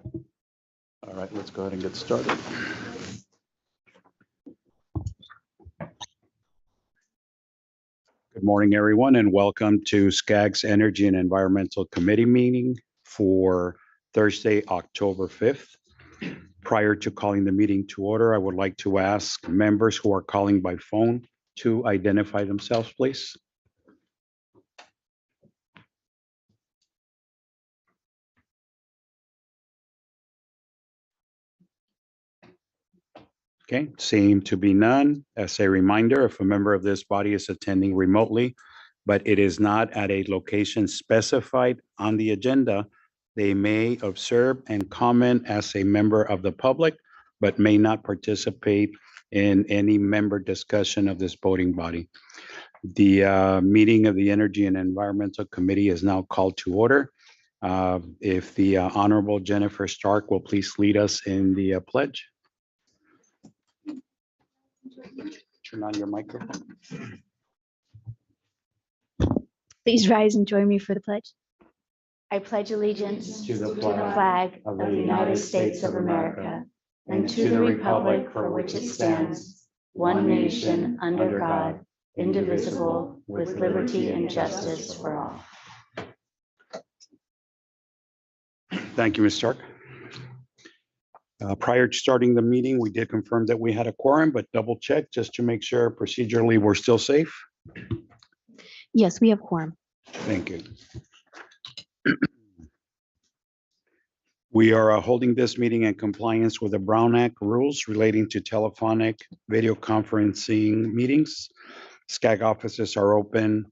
All right, let's go ahead and get started. Good morning, everyone, and welcome to SCAG's Energy and Environmental Committee meeting for Thursday, October 5th. Prior to calling the meeting to order, I would like to ask members who are calling by phone to identify themselves, please. Okay, seem to be none. As a reminder, if a member of this body is attending remotely, but it is not at a location specified on the agenda, they may observe and comment as a member of the public, but may not participate in any member discussion of this voting body. The meeting of the Energy and Environmental Committee is now called to order. If the Honorable Jennifer Stark will please lead us in the pledge. Turn on your microphone. Please rise and join me for the pledge. I pledge allegiance To the flag of the United States of America and to the republic for which it stands, one nation, under God, indivisible, with liberty and justice for all. Thank you, Ms. Stark. Prior to starting the meeting, we did confirm that we had a quorum, but double check just to make sure procedurally we're still safe. Yes, we have quorum. Thank you. We are holding this meeting in compliance with the Brown Act rules relating to telephonic video conferencing meetings. SCAG offices are open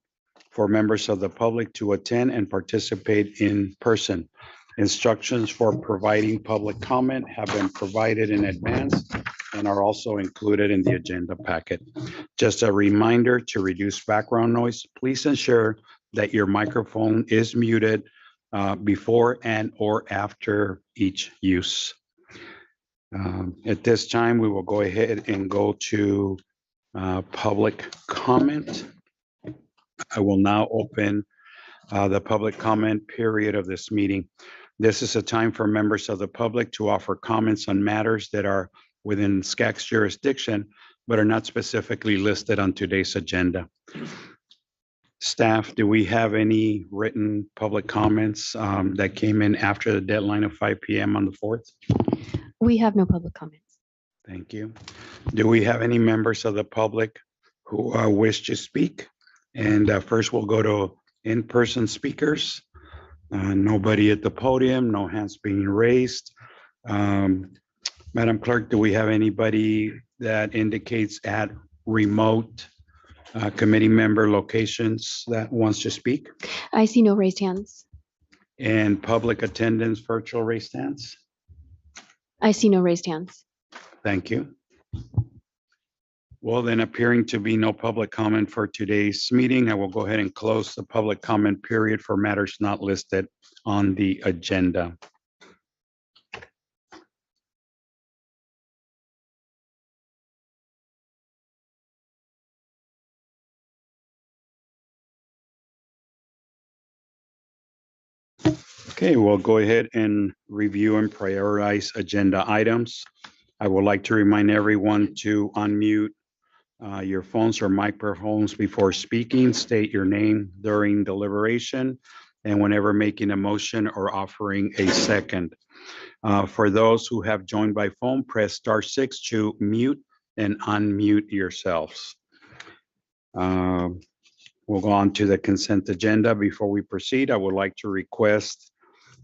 for members of the public to attend and participate in person. Instructions for providing public comment have been provided in advance and are also included in the agenda packet. Just a reminder to reduce background noise, please ensure that your microphone is muted before and or after each use. At this time, we will go ahead and go to public comment. I will now open the public comment period of this meeting. This is a time for members of the public to offer comments on matters that are within SCAG's jurisdiction, but are not specifically listed on today's agenda. Staff, do we have any written public comments that came in after the deadline of 5 p.m. on the 4th? We have no public comments. Thank you. Do we have any members of the public who wish to speak? And first we'll go to in-person speakers. Nobody at the podium, no hands being raised. Madam Clerk, do we have anybody that indicates at remote committee member locations that wants to speak? I see no raised hands. And public attendance, virtual raised hands? I see no raised hands. Thank you. Well, then appearing to be no public comment for today's meeting, I will go ahead and close the public comment period for matters not listed on the agenda. Okay, we'll go ahead and review and prioritize agenda items. I would like to remind everyone to unmute your phones or microphones before speaking, state your name during deliberation, and whenever making a motion or offering a second. For those who have joined by phone, press *6 to mute and unmute yourselves. We'll go on to the consent agenda. Before we proceed, I would like to request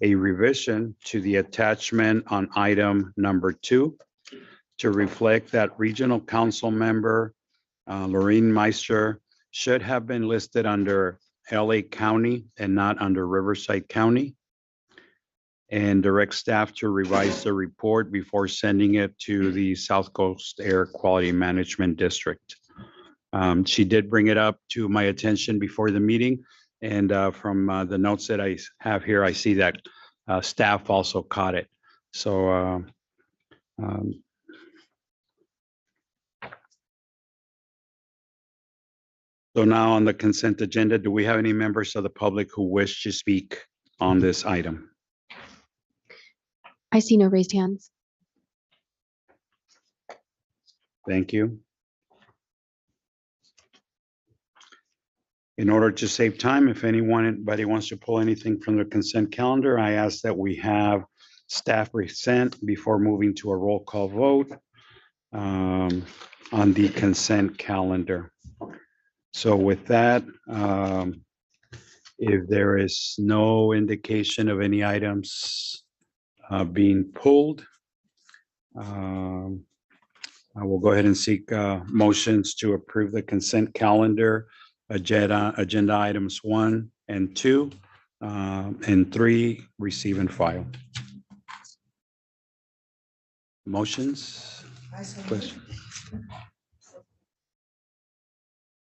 a revision to the attachment on item number 2 to reflect that Regional Council member Lorraine Meister should have been listed under LA County and not under Riverside County, and direct staff to revise the report before sending it to the South Coast Air Quality Management District. She did bring it up to my attention before the meeting, and from the notes that I have here, I see that staff also caught it. So So now on the consent agenda, do we have any members of the public who wish to speak on this item? I see no raised hands. Thank you. In order to save time, if anybody wants to pull anything from the consent calendar, I ask that we have staff present before moving to a roll call vote on the consent calendar. So with that, if there is no indication of any items being pulled, I will go ahead and seek motions to approve the consent calendar, agenda items 1 and 2, and 3, receive and file. Motions? Question?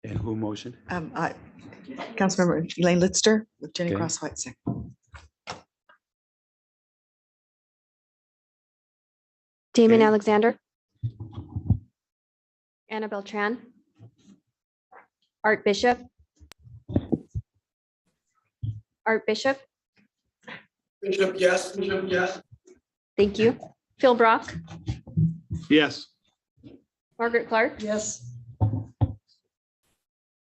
And who motioned? Councilmember Elaine Litster with Jenny Okay. Crosswhite second. Damon Okay. Alexander. Anna Beltran. Art Bishop. Art Bishop. Bishop, yes. Bishop, yes. Thank you. Phil Brock. Yes. Margaret Clark. Yes.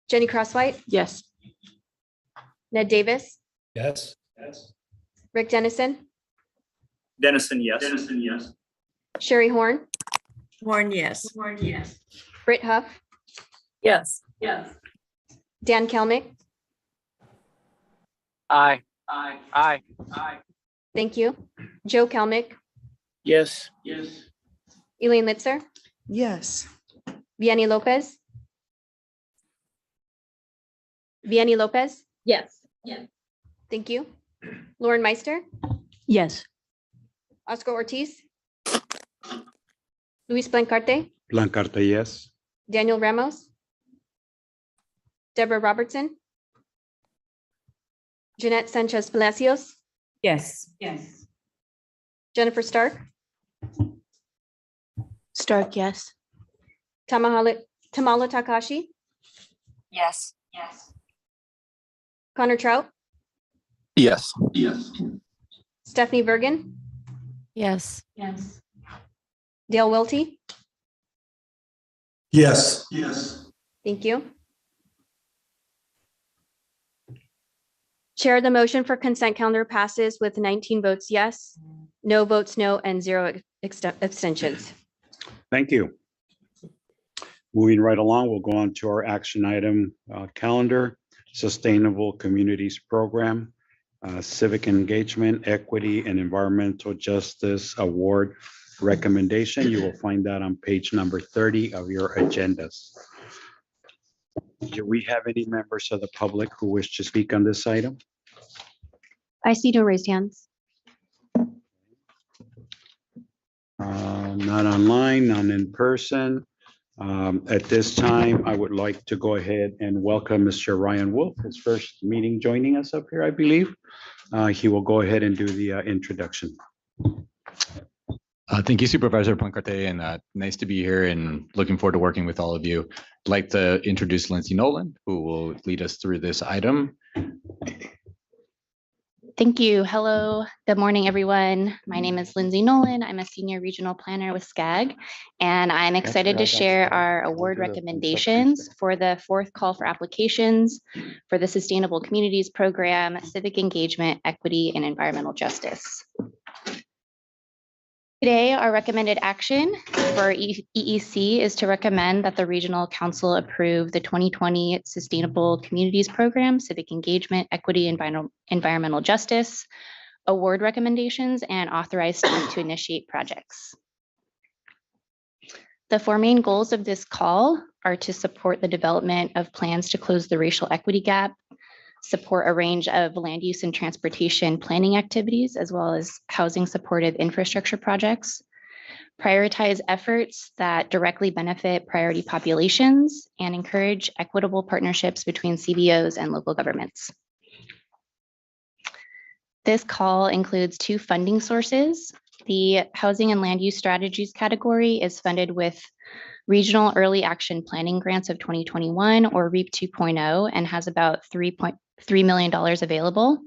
Jenny Crosswhite. Yes. Ned Davis. Yes. Yes. Rick Dennison. Dennison, yes. Dennison, yes. Sherry Horn. Warren, yes. Warren, yes. Britt Huff. Yes. Yes. Dan Kelmick. Aye. Aye. Aye. Aye. Thank you. Joe Kelmick. Yes. Yes. Elaine Litzer. Yes. Vianney Lopez. Vianney Lopez. Yes. Yes. Thank you. Lauren Meister. Yes. Oscar Ortiz. Luis Blancarte. Blancarte, yes. Daniel Ramos. Deborah Robertson. Jeanette Sanchez Palacios. Yes. Yes. Jennifer Stark. Stark, yes. Tamala Takashi. Yes. Yes. Connor Trout. Yes. Yes. Stephanie Bergen. Yes. Yes. Dale Welty. Yes. Yes. Thank you. Chair, the motion for consent calendar passes with 19 votes yes, no votes no, and 0 abstentions. Thank you. Moving right along, we'll go on to our action item calendar, Sustainable Communities Program, Civic Engagement, Equity, and Environmental Justice Award recommendation. You will find that on page number 30 of your agendas. Do we have any members of the public who wish to speak on this item? I see no raised hands. Not online, none in person. At this time, I would like to go ahead and welcome Mr. Ryan Wolf, his first meeting joining us up here, I believe. He will go ahead and do the introduction. Thank you, Supervisor Pancarte, and nice to be here and looking forward to working with all of you. I'd like to introduce Lindsay Nolan, who will lead us through this item. Thank you. Hello. Good morning, everyone. My name is Lindsay Nolan. I'm a senior regional planner with SCAG, and I'm excited to share our award recommendations for the fourth call for applications for the Sustainable Communities Program, Civic Engagement, Equity, and Environmental Justice. Today, our recommended action for EEC is to recommend that the Regional Council approve the 2020 Sustainable Communities Program, Civic Engagement, Equity, and Environmental Justice award recommendations and authorize staff to initiate projects. The four main goals of this call are to support the development of plans to close the racial equity gap, support a range of land use and transportation planning activities, as well as housing supportive infrastructure projects, prioritize efforts that directly benefit priority populations, and encourage equitable partnerships between CBOs and local governments. This call includes two funding sources. The Housing and Land Use Strategies category is funded with Regional Early Action Planning Grants of 2021, or REAP 2.0, and has about $3 million available.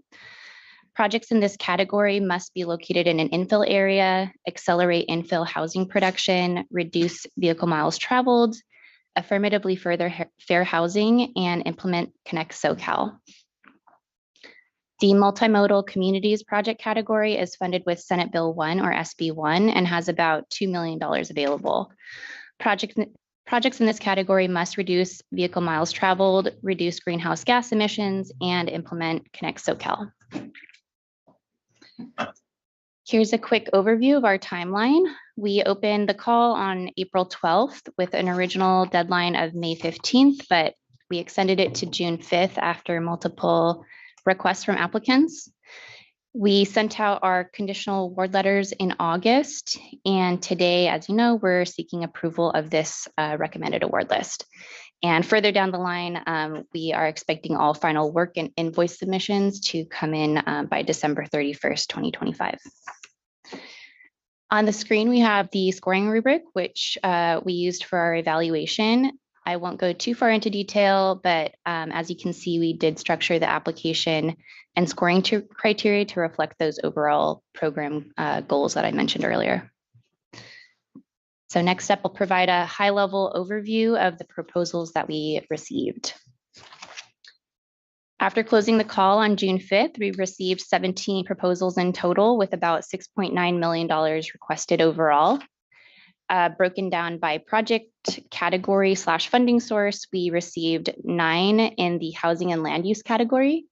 Projects in this category must be located in an infill area, accelerate infill housing production, reduce vehicle miles traveled, affirmatively further fair housing, and implement Connect SoCal. The multimodal communities project category is funded with Senate Bill 1 or SB 1 and has about $2 million available. Projects in this category must reduce vehicle miles traveled, reduce greenhouse gas emissions, and implement Connect SoCal. Here's a quick overview of our timeline. We opened the call on April 12th with an original deadline of May 15th, but we extended it to June 5th after multiple requests from applicants. We sent out our conditional award letters in August, and today, as you know, we're seeking approval of this recommended award list. And further down the line, we are expecting all final work and invoice submissions to come in by December 31st, 2025. On the screen, we have the scoring rubric, which we used for our evaluation. I won't go too far into detail, but as you can see, we did structure the application and scoring criteria to reflect those overall program goals that I mentioned earlier. So next up, I'll provide a high-level overview of the proposals that we received. After closing the call on June 5th, we received 17 proposals in total with about $6.9 million requested overall. Broken down by project category / funding source, we received 9 in the housing and land use category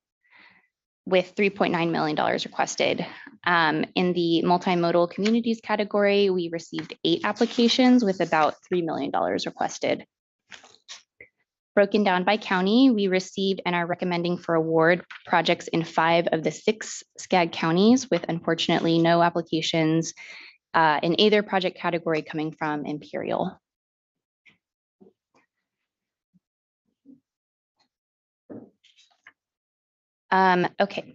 with $3.9 million requested. In the multimodal communities category, we received 8 applications with about $3 million requested. Broken down by county, we received and are recommending for award projects in 5 of the 6 SCAG counties, with unfortunately no applications in either project category coming from Imperial. Okay.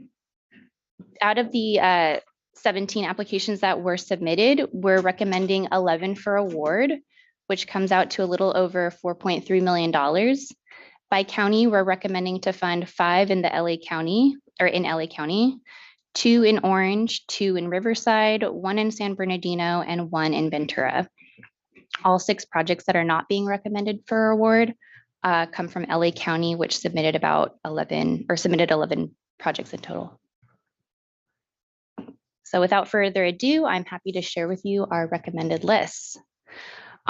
Out of the 17 applications that were submitted, we're recommending 11 for award, which comes out to a little over $4.3 million. By county, we're recommending to fund 5 in the LA County, or in LA County, 2 in Orange, 2 in Riverside, 1 in San Bernardino, and 1 in Ventura. All 6 projects that are not being recommended for award come from LA County, which submitted about 11 projects in total. So without further ado, I'm happy to share with you our recommended lists.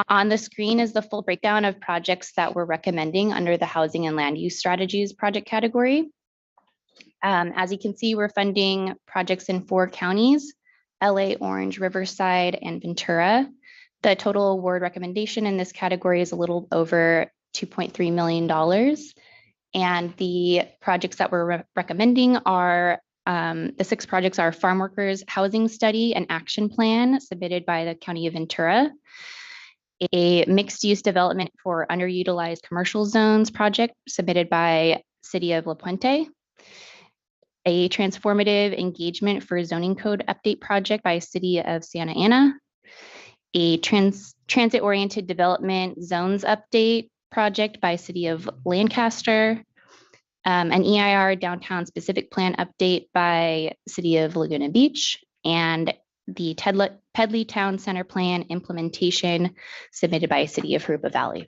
On the screen is the full breakdown of projects that we're recommending under the Housing and Land Use Strategies project category. As you can see, we're funding projects in 4 counties, LA, Orange, Riverside, and Ventura. The total award recommendation in this category is a little over $2.3 million. And the projects that we're recommending are, the 6 projects are Farm Workers Housing Study and Action Plan submitted by the County of Ventura, a mixed use development for underutilized commercial zones project submitted by City of La Puente, a transformative engagement for zoning code update project by City of Santa Ana, a transit-oriented development zones update project by City of Lancaster, an EIR downtown specific plan update by City of Laguna Beach, and the Pedley Town Center Plan implementation submitted by City of Harupa Valley.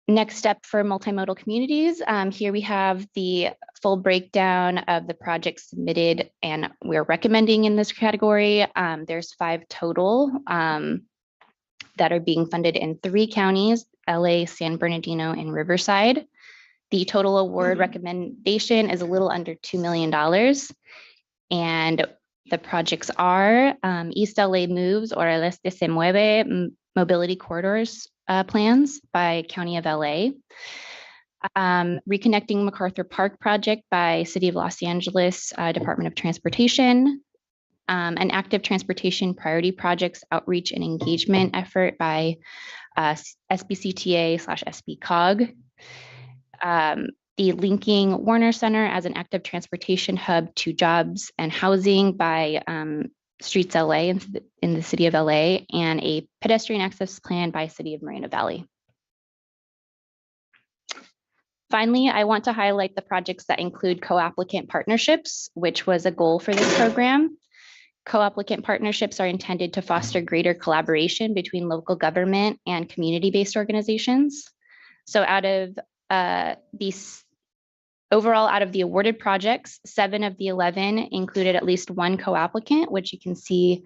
Next up for multimodal communities, here we have the full breakdown of the projects submitted and we're recommending in this category. There's 5 total that are being funded in 3 counties, LA, San Bernardino, and Riverside. The total award recommendation is a little under $2 million. And the projects are East LA Moves or El Este Se Mueve Mobility Corridors plans by County of LA. Reconnecting MacArthur Park project by City of Los Angeles Department of Transportation. An active transportation priority projects outreach and engagement effort by SBCTA/SBCOG. The linking Warner Center as an active transportation hub to jobs and housing by Streets LA in the City of LA, and a pedestrian access plan by City of Moreno Valley. Finally, I want to highlight the projects that include co-applicant partnerships, which was a goal for this program. Co-applicant partnerships are intended to foster greater collaboration between local government and community-based organizations. So out of these, overall, out of the awarded projects, 7 of the 11 included at least one co-applicant, which you can see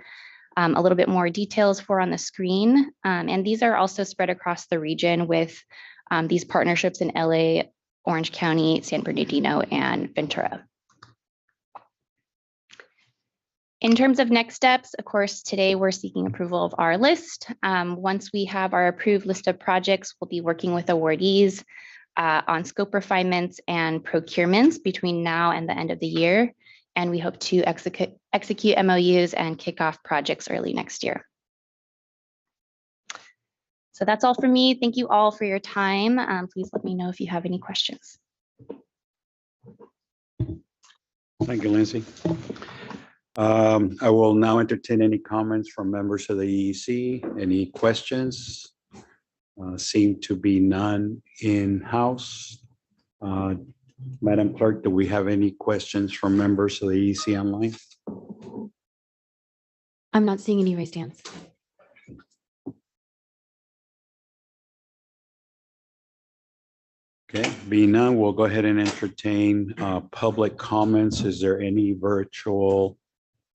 a little bit more details for on the screen. And these are also spread across the region with these partnerships in LA, Orange County, San Bernardino, and Ventura. In terms of next steps, of course, today we're seeking approval of our list. Once we have our approved list of projects, we'll be working with awardees on scope refinements and procurements between now and the end of the year. And we hope to execute MOUs and kick off projects early next year. So that's all for me. Thank you all for your time. Please let me know if you have any questions. Thank you, Lindsay. I will now entertain any comments from members of the EEC. Any questions? Seem to be none in-house. Madam Clerk, do we have any questions from members of the EEC online? I'm not seeing any raised hands. Okay, being none, we'll go ahead and entertain public comments. Is there any virtual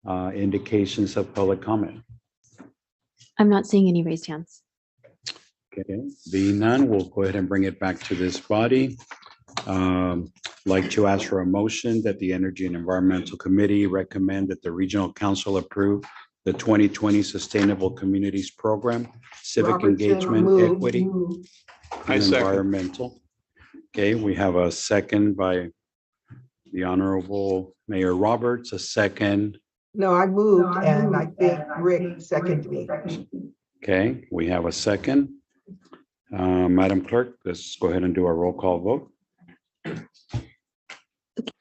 indications of public comment? I'm not seeing any raised hands. Okay, being none, we'll go ahead and bring it back to this body. Like to ask for a motion that the Energy and Environmental Committee recommend that the Regional Council approve the 2020 Sustainable Communities Program, Civic Robertson, Engagement, move. Equity, and Environmental. Okay, we have a second by the Honorable Mayor Roberts, a second. No, I moved and I think Rick seconded me. Okay, we have a second. Madam Clerk, let's go ahead and do a roll call vote.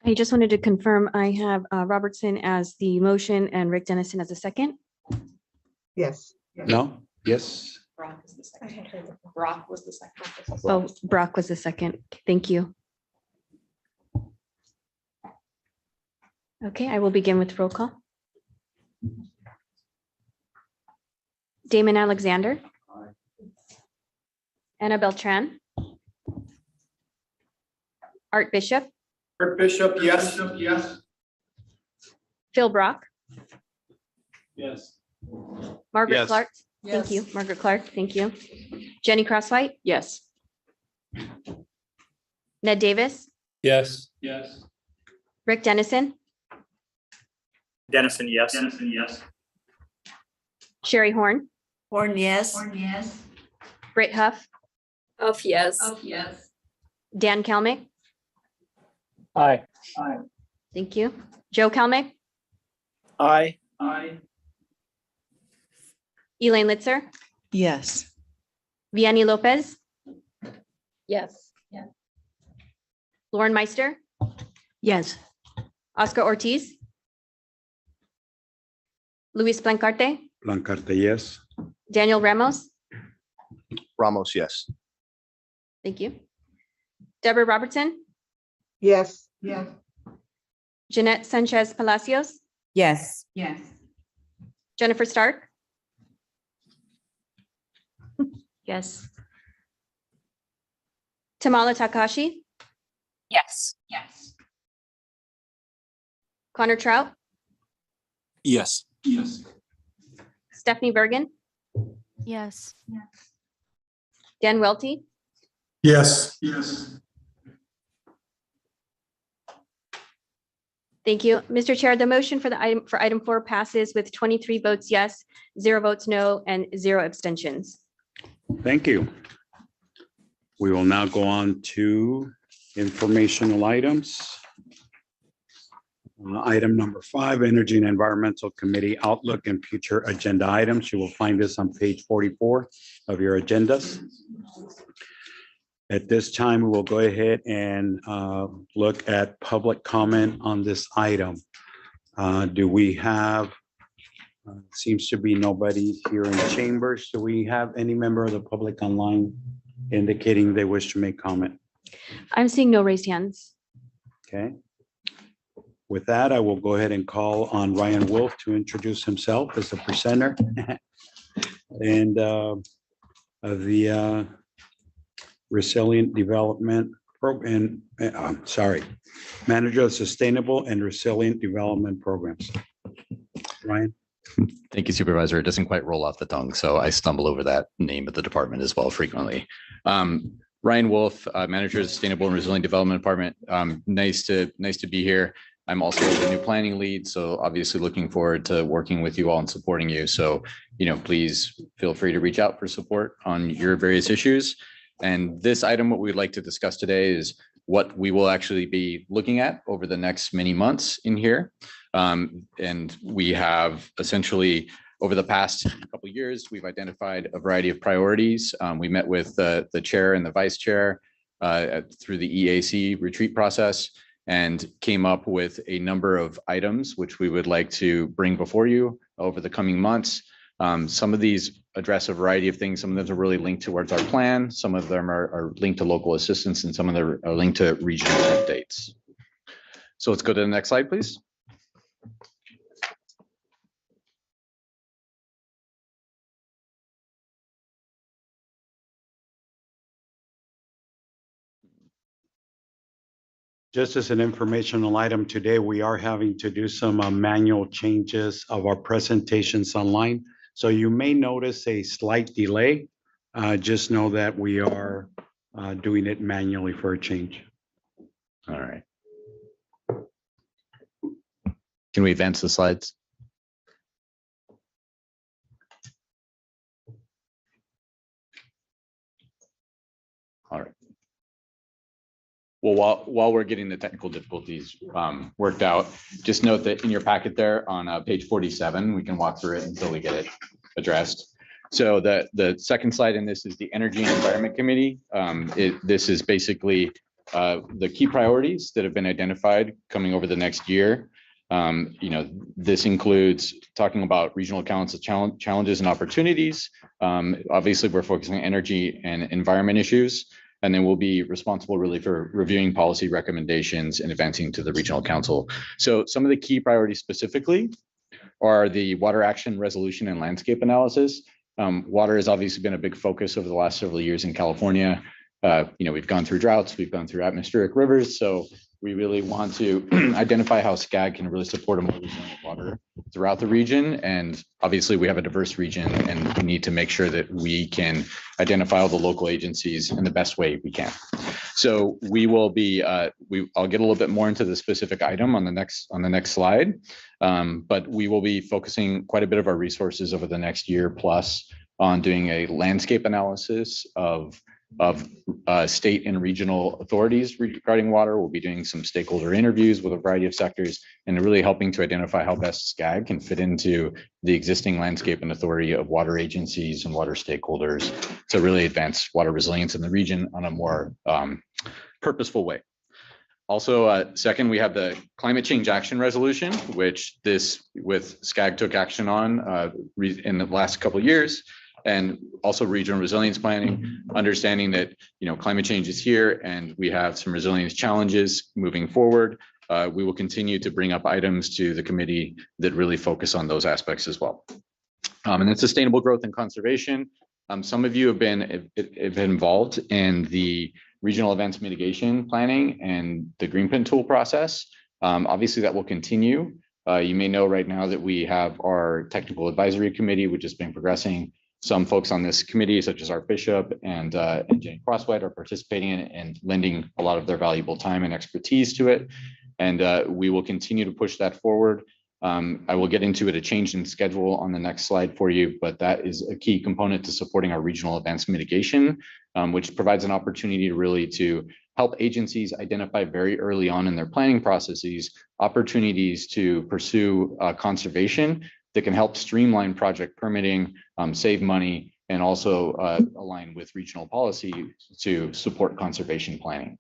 I just wanted to confirm I have Robertson as the motion and Rick Dennison as a second. Yes. No? Yes? Brock is the second. Brock was the second. Oh, Brock was the second. Thank you. Okay, I will begin with roll call. Damon Alexander. Anna Beltran. Art Bishop. Art Bishop, yes. Yes. Phil Brock. Yes. Margaret Yes. Clark. Thank you. Margaret Clark. Thank you. Jenny Crosswhite. Yes. Ned Davis. Yes. Yes. Rick Dennison. Dennison, yes. Dennison, yes. Sherry Horn. Horn, yes. Britt Huff. Huff, yes. Dan Kalmick. Aye. Thank you. Joe Kalmick. Aye. Aye. Elaine Litzer. Yes. Vianney Lopez. Yes. Lauren Meister. Yes. Oscar Ortiz. Luis Blancarte. Blancarte, yes. Daniel Ramos. Ramos, yes. Thank you. Deborah Robertson. Yes. Jeanette Sanchez Palacios. Yes. Jennifer Stark. Yes. Tamala Takashi. Yes. Connor Trout. Yes. Stephanie Bergen. Yes. Dan Welty. Yes. Thank you. Mr. Chair, the motion for item 4 passes with 23 votes yes, 0 votes no, and 0 abstentions. Thank you. We will now go on to informational items. Item number 5, Energy and Environmental Committee Outlook and Future Agenda Items. You will find this on page 44 of your agendas. At this time, we will go ahead and look at public comment on this item. Do we have, seems to be nobody here in chambers. Do we have any member of the public online indicating they wish to make comment? I'm seeing no raised hands. Okay. With that, I will go ahead and call on Ryan Wolf to introduce himself as the presenter and of the Resilient Development Program, Manager of Sustainable and Resilient Development Programs. Ryan? Thank you, Supervisor. It doesn't quite roll off the tongue, so I stumble over that name of the department as well frequently. Ryan Wolf, Manager of the Sustainable and Resilient Development Department. Nice to be here. I'm also the new planning lead, so obviously looking forward to working with you all and supporting you. So, please feel free to reach out for support on your various issues. And this item, what we'd like to discuss today is what we will actually be looking at over the next many months in here. And we have essentially, over the past couple of years, we've identified a variety of priorities. We met with the chair and the vice chair through the EAC retreat process and came up with a number of items which we would like to bring before you over the coming months. Some of these address a variety of things. Some of them are really linked towards our plan. Some of them are linked to local assistance, and some of them are linked to regional updates. So let's go to the next slide, please. Just as an informational item today, we are having to do some manual changes of our presentations online. So you may notice a slight delay. Just know that we are doing it manually for a change. All right. Can we advance the slides? All right. Well, while we're getting the technical difficulties worked out, just note that in your packet there on page 47, we can walk through it until we get it addressed. So the second slide in this is the Energy and Environment Committee. This is basically the key priorities that have been identified coming over the next year. This includes talking about regional council challenges and opportunities. Obviously, we're focusing on energy and environment issues. And then we'll be responsible really for reviewing policy recommendations and advancing to the regional council. So some of the key priorities specifically are the water action resolution and landscape analysis. Water has obviously been a big focus over the last several years in California. We've gone through droughts, we've gone through atmospheric rivers. So we really want to identify how SCAG can really support a more resilient water throughout the region. And obviously we have a diverse region and we need to make sure that we can identify all the local agencies in the best way we can. So we will be, I'll get a little bit more into the specific item on the next slide, but we will be focusing quite a bit of our resources over the next year plus on doing a landscape analysis of state and regional authorities regarding water. We'll be doing some stakeholder interviews with a variety of sectors and really helping to identify how best SCAG can fit into the existing landscape and authority of water agencies and water stakeholders to really advance water resilience in the region on a more purposeful way. Also, second, we have the climate change action resolution, which with SCAG took action on in the last couple of years. And also regional resilience planning, understanding that climate change is here and we have some resilience challenges moving forward. We will continue to bring up items to the committee that really focus on those aspects as well. And then sustainable growth and conservation. Some of you have been involved in the regional events mitigation planning and the Greenprint tool process. Obviously that will continue. You may know right now that we have our technical advisory committee, which has been progressing. Some folks on this committee, such as Art Bishop and Jenny Crosswhite, are participating in it and lending a lot of their valuable time and expertise to it. And we will continue to push that forward. I will get into a change in schedule on the next slide for you, but that is a key component to supporting our regional events mitigation, which provides an opportunity to help agencies identify very early on in their planning processes, opportunities to pursue conservation that can help streamline project permitting, save money, and also align with regional policy to support conservation planning.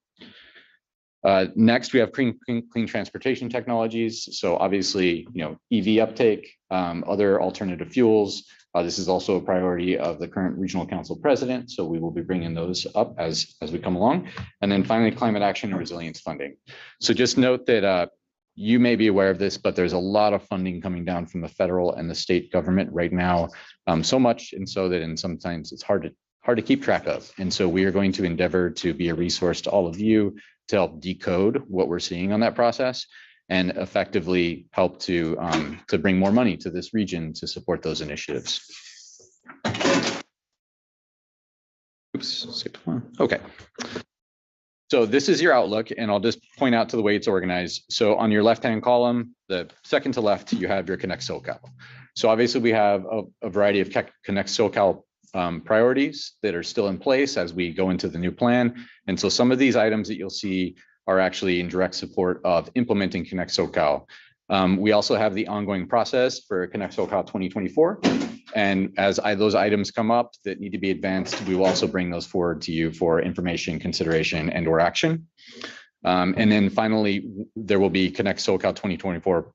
Next, we have clean transportation technologies. So obviously, EV uptake, other alternative fuels, This is also a priority of the current regional council president, so we will be bringing those up as we come along. And then finally, climate action and resilience funding. So just note that you may be aware of this, but there's a lot of funding coming down from the federal and the state government right now, so much and so that sometimes it's hard to keep track of. And so we are going to endeavor to be a resource to all of you to help decode what we're seeing on that process and effectively help to bring more money to this region to support those initiatives. Oops, skipped one. Okay. So this is your outlook, and I'll just point out to the way it's organized. So on your left-hand column, the second to left, you have your Connect SoCal. So obviously we have a variety of Connect SoCal priorities that are still in place as we go into the new plan. And so some of these items that you'll see are actually in direct support of implementing Connect SoCal. We also have the ongoing process for Connect SoCal 2024. And as those items come up that need to be advanced, we will also bring those forward to you for information, consideration, and or action. And then finally, there will be Connect SoCal 2024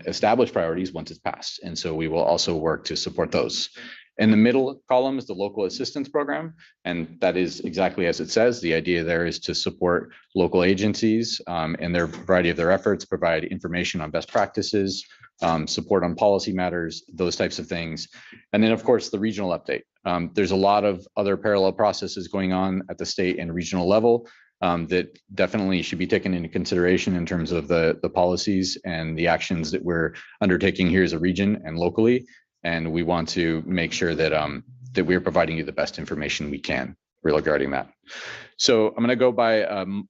established priorities once it's passed. And so we will also work to support those. In the middle column is the local assistance program, and that is exactly as it says. The idea there is to support local agencies and their variety of their efforts, provide information on best practices, support on policy matters, those types of things. And then, of course, the regional update. There's a lot of other parallel processes going on at the state and regional level that definitely should be taken into consideration in terms of the policies and the actions that we're undertaking here as a region and locally. And we want to make sure that that we're providing you the best information we can regarding that. So I'm going to go by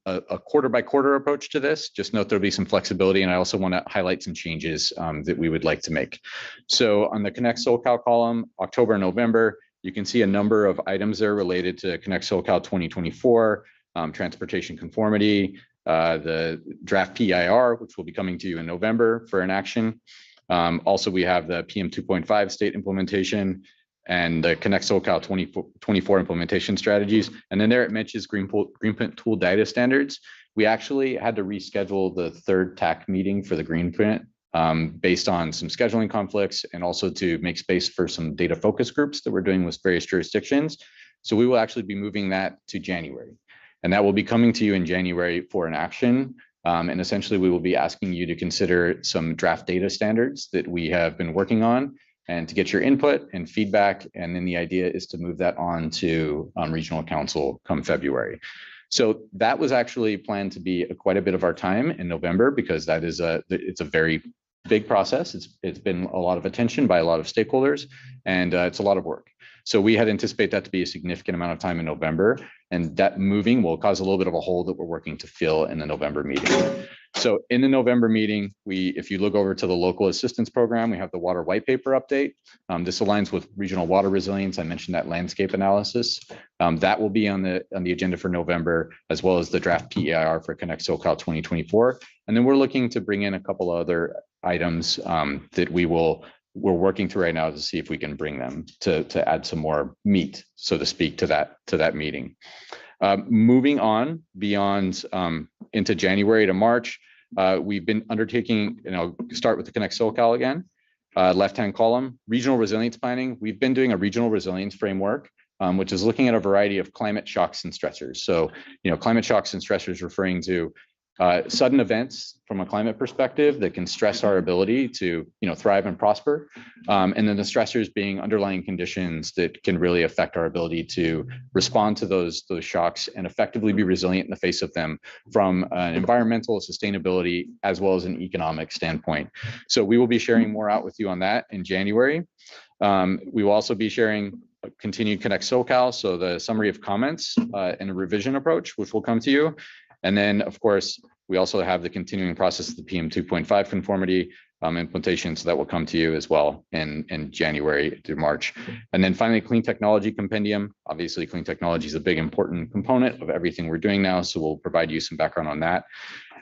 a quarter by quarter approach to this. Just note there'll be some flexibility, and I also want to highlight some changes that we would like to make. So on the Connect SoCal column, October and November, you can see a number of items there related to Connect SoCal 2024, transportation conformity, the draft PIR, which will be coming to you in November for an action. Also, we have the PM 2.5 state implementation and the Connect SoCal 2024 implementation strategies. And then there it mentions Greenprint tool data standards. We actually had to reschedule the third TAC meeting for the Greenprint based on some scheduling conflicts and also to make space for some data focus groups that we're doing with various jurisdictions. So we will actually be moving that to January. And that will be coming to you in January for an action. And essentially, we will be asking you to consider some draft data standards that we have been working on and to get your input and feedback. And then the idea is to move that on to regional council come February. So that was actually planned to be quite a bit of our time in November because that is it's a very big process. It's been a lot of attention by a lot of stakeholders, and it's a lot of work. So we had anticipated that to be a significant amount of time in November, and that moving will cause a little bit of a hole that we're working to fill in the November meeting. So in the November meeting, if you look over to the local assistance program, we have the water white paper update. This aligns with regional water resilience. I mentioned that landscape analysis. That will be on the agenda for November, as well as the draft PEIR for Connect SoCal 2024. And then we're looking to bring in a couple of other items that we're working through right now to see if we can bring them to add some more meat, so to speak, to that meeting. Moving on beyond into January to March, we've been undertaking, and I'll start with the Connect SoCal again, left-hand column, regional resilience planning. We've been doing a regional resilience framework, which is looking at a variety of climate shocks and stressors. So, climate shocks and stressors referring to sudden events from a climate perspective that can stress our ability to thrive and prosper, and then the stressors being underlying conditions that can really affect our ability to respond to those shocks and effectively be resilient in the face of them from an environmental sustainability as well as an economic standpoint. So we will be sharing more out with you on that in January. We will also be sharing continued Connect SoCal, so the summary of comments and a revision approach, which will come to you. And then, of course, we also have the continuing process of the PM 2.5 conformity implementation, so that will come to you as well in January through March. And then finally, clean technology compendium. Obviously, clean technology is a big important component of everything we're doing now, so we'll provide you some background on that.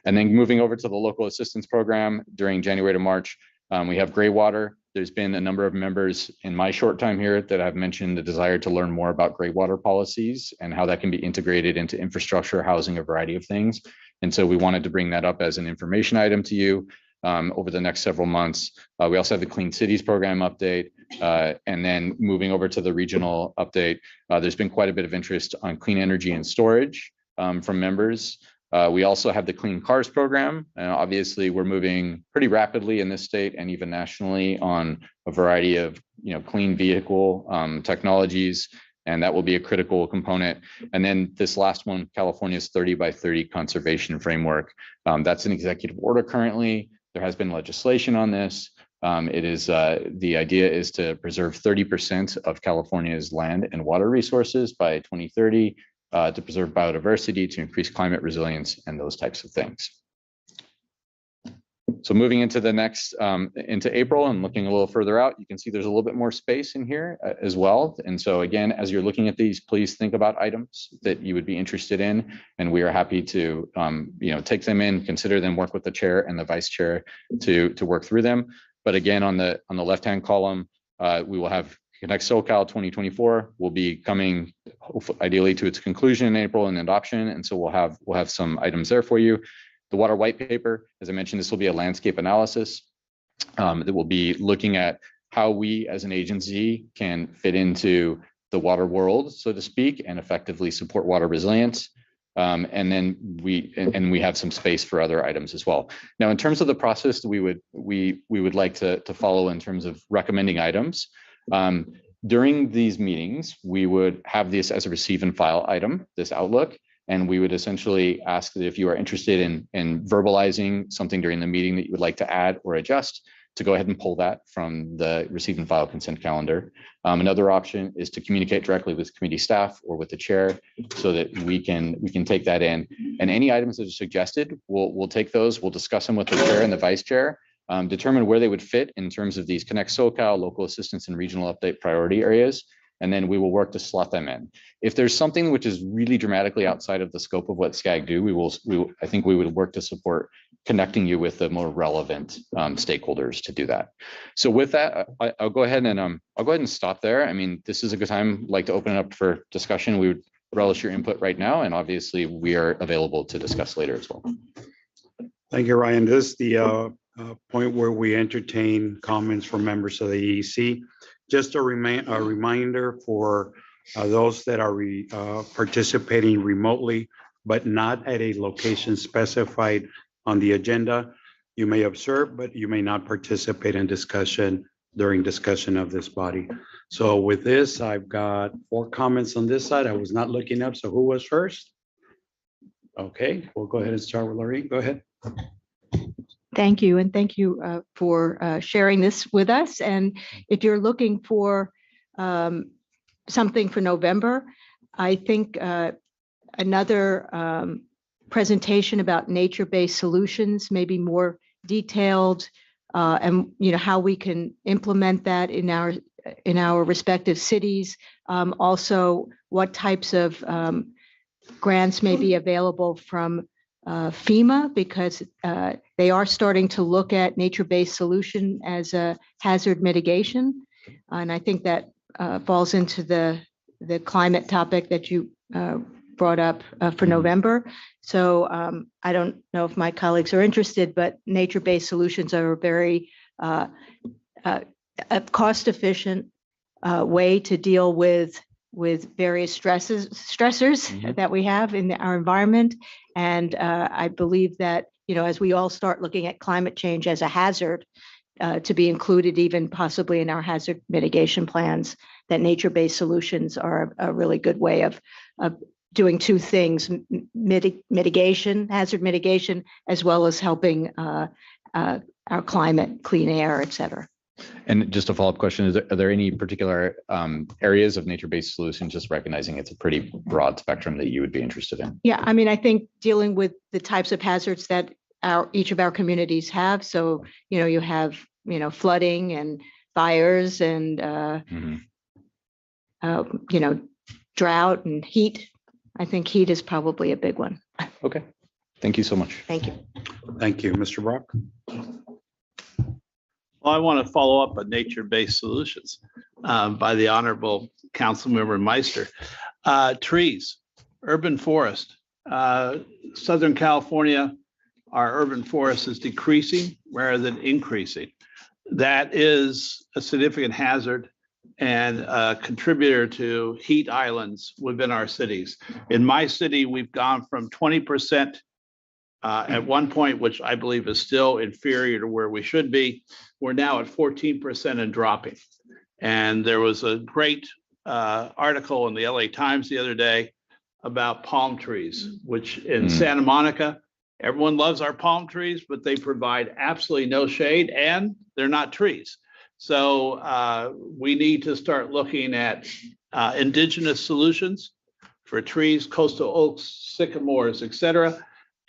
And then moving over to the local assistance program during January to March, we have gray water. There's been a number of members in my short time here that have mentioned the desire to learn more about gray water policies and how that can be integrated into infrastructure, housing, a variety of things. And so we wanted to bring that up as an information item to you. over the next several months. We also have the Clean Cities program update. And then moving over to the regional update, there's been quite a bit of interest on clean energy and storage from members. We also have the Clean Cars program, and obviously we're moving pretty rapidly in this state and even nationally on a variety of clean vehicle technologies, and that will be a critical component. And then this last one, California's 30 by 30 conservation framework. That's an executive order currently. There has been legislation on this. It is the idea is to preserve 30% of California's land and water resources by 2030. To preserve biodiversity, to increase climate resilience, and those types of things. So moving into the next, into April and looking a little further out, you can see there's a little bit more space in here as well. And so again, as you're looking at these, please think about items that you would be interested in. And we are happy to take them in, consider them, work with the chair and the vice chair to work through them. But again, on the left-hand column, we will have Connect SoCal 2024 will be coming ideally to its conclusion in April and adoption. And so we'll have some items there for you. The water white paper, as I mentioned, this will be a landscape analysis that will be looking at how we as an agency can fit into the water world, so to speak, and effectively support water resilience. And then we have some space for other items as well. Now, in terms of the process that we would like to follow in terms of recommending items, during these meetings, we would have this as a receive and file item, this Outlook, and we would essentially ask that if you are interested in verbalizing something during the meeting that you would like to add or adjust, to go ahead and pull that from the receive and file consent calendar. Another option is to communicate directly with committee staff or with the chair so that we can take that in. And any items that are suggested, we'll take those, we'll discuss them with the chair and the vice chair, determine where they would fit in terms of these Connect SoCal, local assistance and regional update priority areas, and then we will work to slot them in. If there's something which is really dramatically outside of the scope of what SCAG do, I think we would work to support connecting you with the more relevant stakeholders to do that. So with that, I'll go ahead and stop there. I mean, this is a good time, like to open it up for discussion. We would relish your input right now, and obviously we are available to discuss later as well. Thank you, Ryan. This is the point where we entertain comments from members of the EEC. Just a reminder for those that are participating remotely, but not at a location specified on the agenda. You may observe, but you may not participate in discussion during discussion of this body. So with this, I've got 4 comments on this side. I was not looking up, so who was first? Okay, we'll go ahead and start with Lorraine. Go ahead. Thank you, and thank you for sharing this with us. And if you're looking for something for November, I think another presentation about nature-based solutions, maybe more detailed, and how we can implement that in our respective cities. Also, what types of grants may be available from FEMA, because they are starting to look at nature-based solution as a hazard mitigation. And I think that falls into the climate topic that you brought up for November. So I don't know if my colleagues are interested, but nature-based solutions are a very cost-efficient way to deal with various stressors that we have in our environment. And I believe that, as we all start looking at climate change as a hazard, to be included even possibly in our hazard mitigation plans, that nature-based solutions are a really good way of doing 2 things: mitigation, hazard mitigation, as well as helping our climate, clean air, et cetera. And just a follow-up question, are there any particular areas of nature-based solutions, just recognizing it's a pretty broad spectrum, that you would be interested in? Yeah, I mean, I think dealing with the types of hazards that each of our communities have. So, you have, flooding and fires and, drought and heat. I think heat is probably a big one. Okay, thank you so much. Thank you. Thank you, Mr. Brock. Well, I want to follow up on nature-based solutions by the Honorable Councilmember Meister. Trees, urban forest, Southern California, our urban forest is decreasing rather than increasing. That is a significant hazard and a contributor to heat islands within our cities. In my city, we've gone from 20% at one point, which I believe is still inferior to where we should be. We're now at 14% and dropping. And there was a great article in the LA Times the other day about palm trees, which in Santa Monica, everyone loves our palm trees, but they provide absolutely no shade and they're not trees. So we need to start looking at indigenous solutions for trees, coastal oaks, sycamores, et cetera.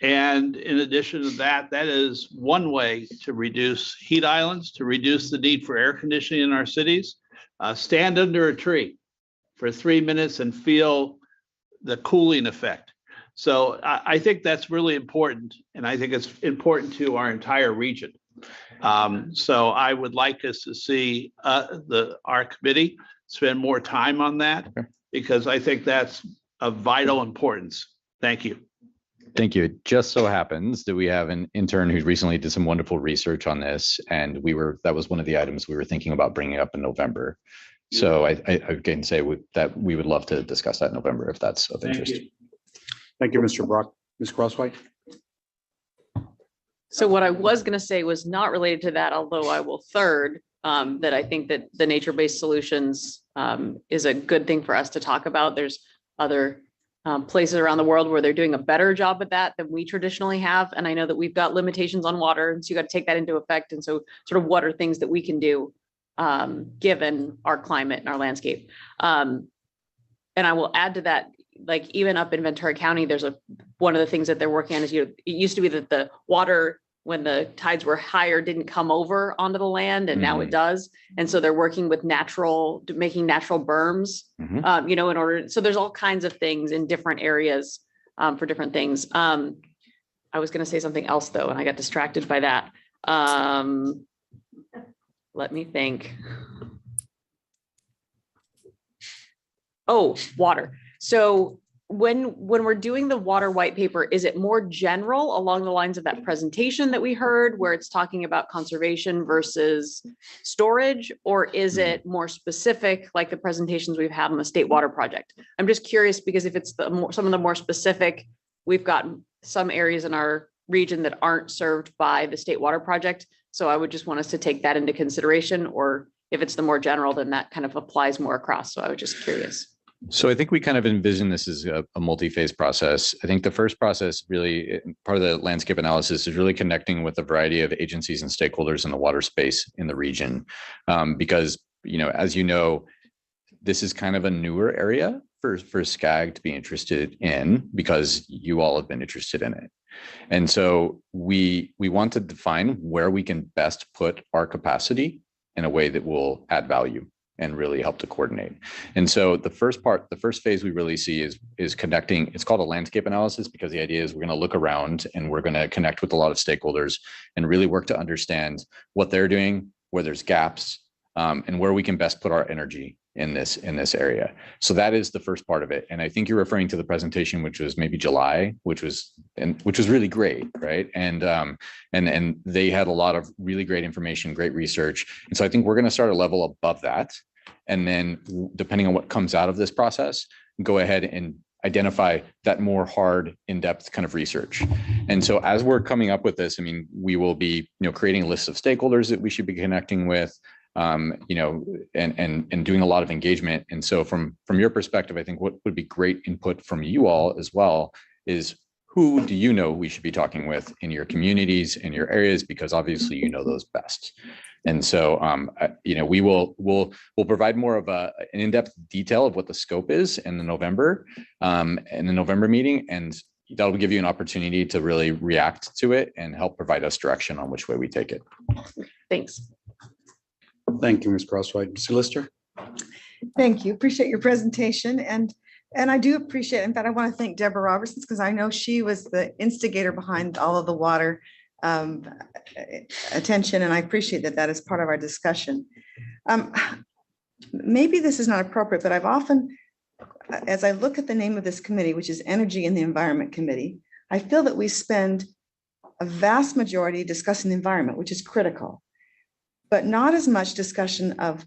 And in addition to that, that is one way to reduce heat islands, to reduce the need for air conditioning in our cities. Stand under a tree for 3 minutes and feel the cooling effect. So I think that's really important. And I think it's important to our entire region. So I would like us to see our committee spend more time on that, because I think that's of vital importance. Thank you. Thank you. It just so happens that we have an intern who recently did some wonderful research on this, and that was one of the items we were thinking about bringing up in November. So I again say that we would love to discuss that in November if that's of interest. Thank you, Mr. Brock. Ms. Crosswhite? So what I was going to say was not related to that, although I will third that I think that the nature-based solutions is a good thing for us to talk about. There's other places around the world where they're doing a better job at that than we traditionally have. And I know that we've got limitations on water, and so you got to take that into effect. And so sort of what are things that we can do given our climate and our landscape. And I will add to that, like even up in Ventura County, there's one of the things that they're working on is, it used to be that the water, when the tides were higher, didn't come over onto the land, and now it does. And so they're working with making natural berms, in order. So there's all kinds of things in different areas for different things. I was going to say something else though, and I got distracted by that. Let me think. Oh, water. So when we're doing the water white paper, is it more general along the lines of that presentation that we heard where it's talking about conservation versus storage, or is it more specific like the presentations we've had on the state water project? I'm just curious, because if it's some of the more specific, we've got some areas in our region that aren't served by the state water project. So I would just want us to take that into consideration, or if it's the more general, then that kind of applies more across. So I was just curious. So I think we kind of envision this as a multi-phase process. I think the first process, really part of the landscape analysis, is really connecting with a variety of agencies and stakeholders in the water space in the region. Because, as you know, this is kind of a newer area for SCAG to be interested in, because you all have been interested in it. And so we want to define where we can best put our capacity in a way that will add value and really help to coordinate. And so the first phase we really see is connecting. It's called a landscape analysis, because the idea is we're going to look around and we're going to connect with a lot of stakeholders and really work to understand what they're doing, where there's gaps, and where we can best put our energy in this area. So that is the first part of it. And I think you're referring to the presentation, which was maybe July, which was really great, right? And they had a lot of really great information, great research. And so I think we're going to start a level above that. And then depending on what comes out of this process, go ahead and identify that more hard, in-depth kind of research. And so as we're coming up with this, I mean, we will be, creating a list of stakeholders that we should be connecting with, and doing a lot of engagement. And so from your perspective, I think what would be great input from you all as well is, who do you know we should be talking with in your communities, in your areas, because obviously you know those best. And so, we'll provide more of an in-depth detail of what the scope is in the November meeting, and that will give you an opportunity to really react to it and help provide us direction on which way we take it. Thanks. Thank you, Ms. Crosswhite. Mr. Lister? Thank you. Appreciate your presentation. And I do appreciate, in fact, I want to thank Deborah Robertson, because I know she was the instigator behind all of the water attention. And I appreciate that is part of our discussion. Maybe this is not appropriate, but I've often, as I look at the name of this committee, which is Energy and the Environment Committee, I feel that we spend a vast majority discussing the environment, which is critical, but not as much discussion of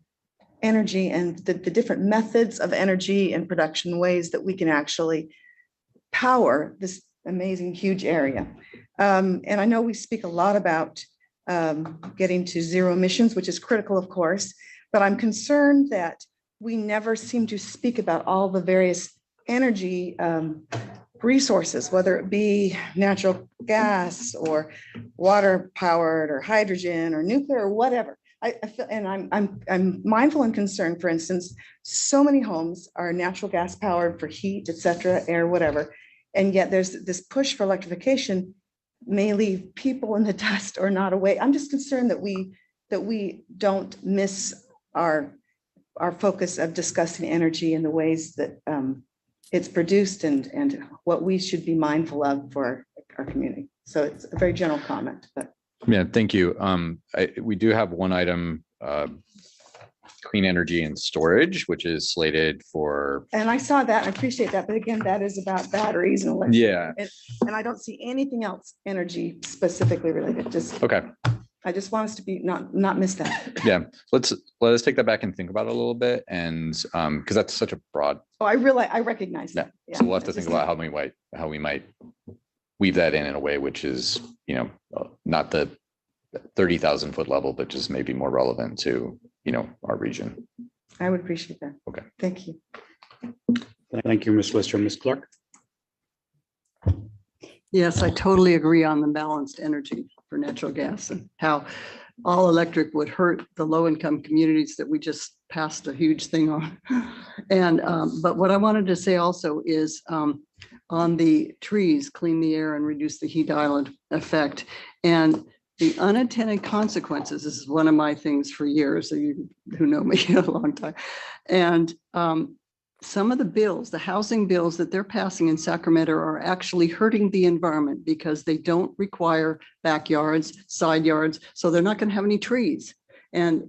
energy and the different methods of energy and production, ways that we can actually power this amazing, huge area. And I know we speak a lot about getting to zero emissions, which is critical, of course, but I'm concerned that we never seem to speak about all the various energy resources, whether it be natural gas or water powered or hydrogen or nuclear or whatever. I feel, and I'm mindful and concerned, for instance, so many homes are natural gas powered for heat, et cetera, air, whatever. And yet there's this push for electrification may leave people in the dust or not away. I'm just concerned that we don't miss our focus of discussing energy and the ways that it's produced and what we should be mindful of for our community. So it's a very general comment, but. Yeah, thank you. We do have one item, clean energy and storage, which is slated for. And I saw that, I appreciate that, but again, that is about batteries and electric. Yeah. And I don't see anything else energy specifically related, just. Okay. I just want us to be, not miss that. Yeah, let us take that back and think about it a little bit, and because that's such a broad. Oh, I recognize that. Yeah. So we'll have to think about how we might weave that in a way which is, not the 30,000 foot level, but just maybe more relevant to, our region. I would appreciate that. Okay. Thank you. Thank you, Ms. Lister. Ms. Clark? Yes, I totally agree on the balanced energy for natural gas and how all electric would hurt the low-income communities that we just passed a huge thing on. And, but what I wanted to say also is on the trees, clean the air and reduce the heat island effect. And the unintended consequences, this is one of my things for years, you who know me a long time. And some of the bills, the housing bills that they're passing in Sacramento are actually hurting the environment because they don't require backyards, side yards, so they're not going to have any trees. And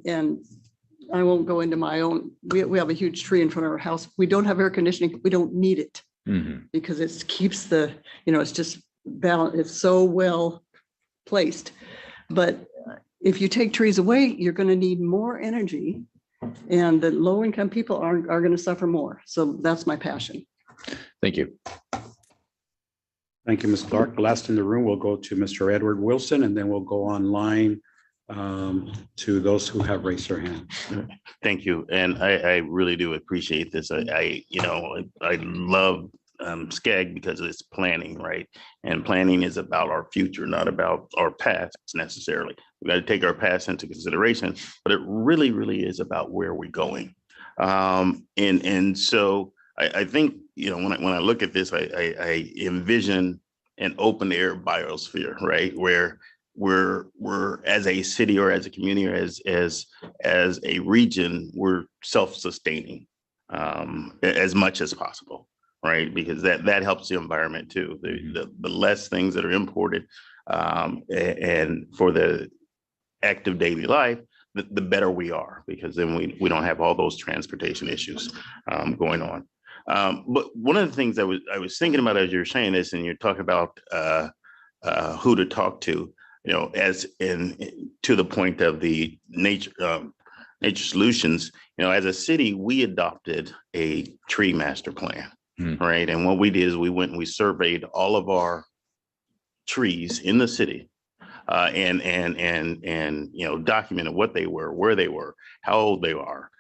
I won't go into my own, we have a huge tree in front of our house. We don't have air conditioning. We don't need it because it keeps the, it's just balanced. It's so well placed. But if you take trees away, you're going to need more energy. And the low income people are going to suffer more. So that's my passion. Thank you. Thank you, Ms. Clark. Last in the room, we'll go to Mr. Edward Wilson, and then we'll go online to those who have raised their hand. Thank you. And I really do appreciate this. I love SCAG because it's planning, right? And planning is about our future, not about our past necessarily. We got to take our past into consideration, but it really, really is about where we're going. And so I think, when I look at this, I envision an open air biosphere, right? Where we're as a city or as a community or as a region, we're self-sustaining as much as possible. Right, because that helps the environment too. The less things that are imported, and for the active daily life, the better we are, because then we don't have all those transportation issues going on. But one of the things I was thinking about as you're saying this, and you're talking about who to talk to, as in to the point of the nature solutions. As a city, we adopted a tree master plan. Right. And what we did is we went and we surveyed all of our trees in the city and documented what they were, where they were, how old they are,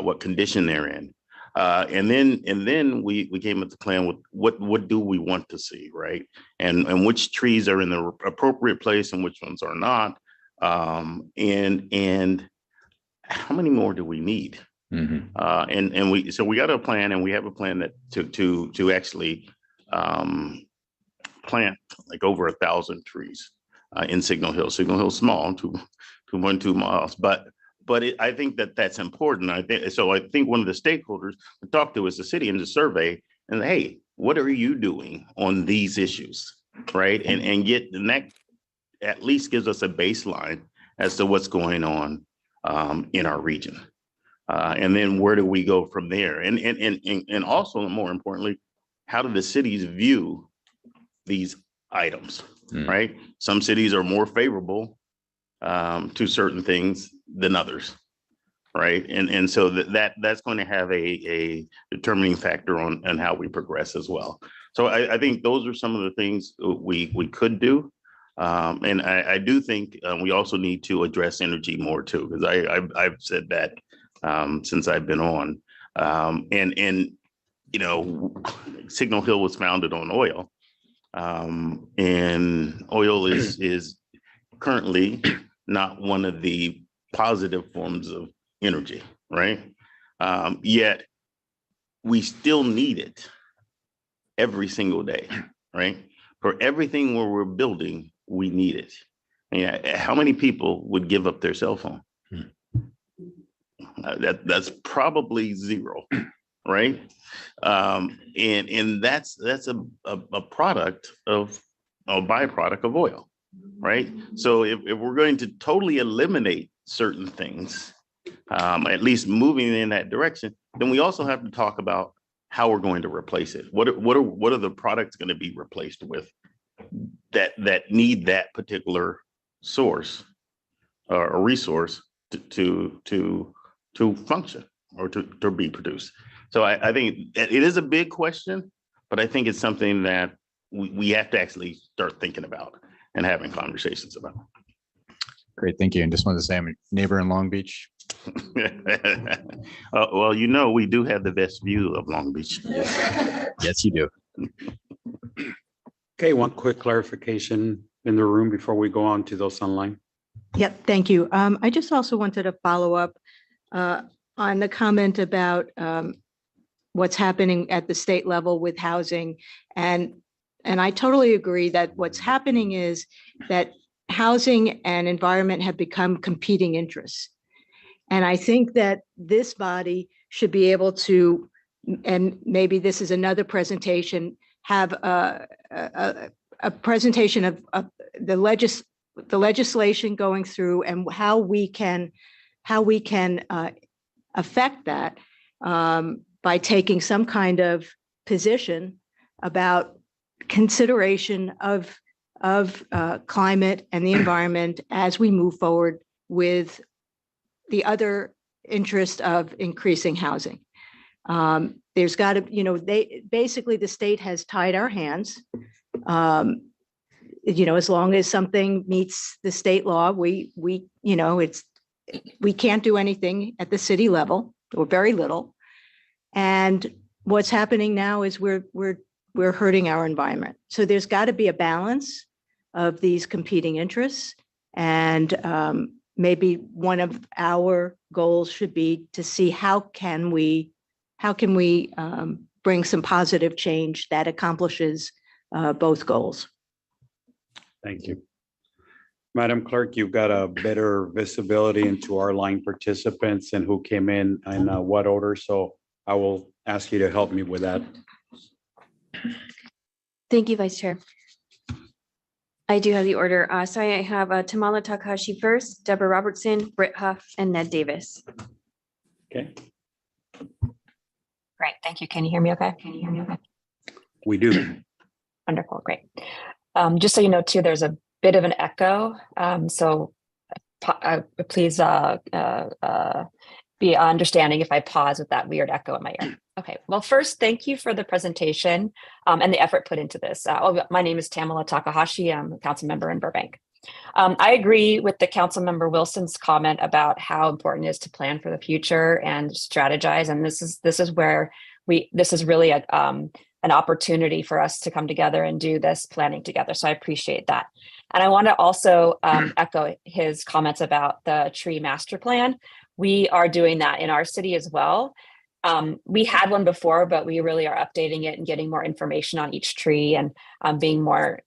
what condition they're in. And then we came up with the plan with what do we want to see, right? And which trees are in the appropriate place and which ones are not. And how many more do we need? And we got a plan, and we have a plan that to actually plant like over 1,000 trees in Signal Hill. Signal Hill small, 2.2 miles, but I think that's important. I think one of the stakeholders to talk to is the city and the survey, and hey, what are you doing on these issues, right? And that at least gives us a baseline as to what's going on in our region. And then where do we go from there? And also, more importantly, how do the cities view these items, Mm. right? Some cities are more favorable to certain things than others, right? And so that's going to have a determining factor on how we progress as well. So I think those are some of the things we could do. And I do think we also need to address energy more too, because I've said that since I've been on. And you know, Signal Hill was founded on oil. And oil is currently not one of the positive forms of energy, right? Yet we still need it every single day, right? For everything where we're building, we need it. Yeah, how many people would give up their cell phone? That's probably zero, right? And that's a product of a byproduct of oil, right? So if we're going to totally eliminate certain things, at least moving in that direction, then we also have to talk about how we're going to replace it. What are the products going to be replaced with that need that particular source or resource to function or to be produced? So I think it is a big question, but I think it's something that we have to actually start thinking about and having conversations about. Great, thank you. And just wanted to say I'm a neighbor in Long Beach. Well, you know, we do have the best view of Long Beach. Yes, you do. Okay, one quick clarification in the room before we go on to those online. Yep, thank you. I just also wanted to follow up on the comment about what's happening at the state level with housing. And I totally agree that what's happening is that housing and environment have become competing interests. And I think that this body should be able to, and maybe this is another presentation, have a presentation of the legislation going through and how we can affect that by taking some kind of position about consideration of climate and the environment as we move forward with the other interest of increasing housing. There's got to, basically the state has tied our hands. As long as something meets the state law, we can't do anything at the city level or very little. And what's happening now is we're hurting our environment. So there's got to be a balance of these competing interests. And maybe one of our goals should be to see how can we bring some positive change that accomplishes both goals. Thank you. Madam Clerk, you've got a better visibility into our line participants and who came in and what order. So I will ask you to help me with that. Thank you, Vice Chair. I do have the order. So I have Tamala Takahashi first, Deborah Robertson, Britt Huff, and Ned Davis. Okay, Great, thank you. Can you hear me okay? we do. Wonderful, great. Just so you know too, there's a bit of an echo. So please be understanding if I pause with that weird echo in my ear. Okay, well, first, thank you for the presentation and the effort put into this. My name is Tamala Takahashi. I'm a council member in Burbank. I agree with the council member Wilson's comment about how important it is to plan for the future and strategize. And this is where this is really an opportunity for us to come together and do this planning together. So I appreciate that. And I want to also echo his comments about the tree master plan. We are doing that in our city as well. We had one before, but we really are updating it and getting more information on each tree and being more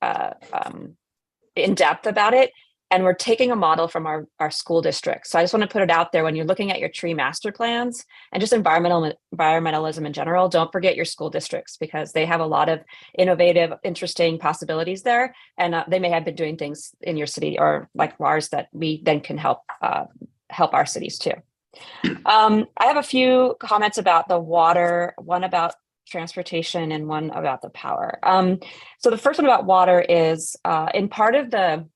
in depth about it. And we're taking a model from our school district. So I just want to put it out there when you're looking at your tree master plans and just environmentalism in general, don't forget your school districts because they have a lot of innovative, interesting possibilities there. And they may have been doing things in your city or like ours that we then can help our cities too. I have a few comments about the water, one about transportation and one about the power. So the first one about water is in part of the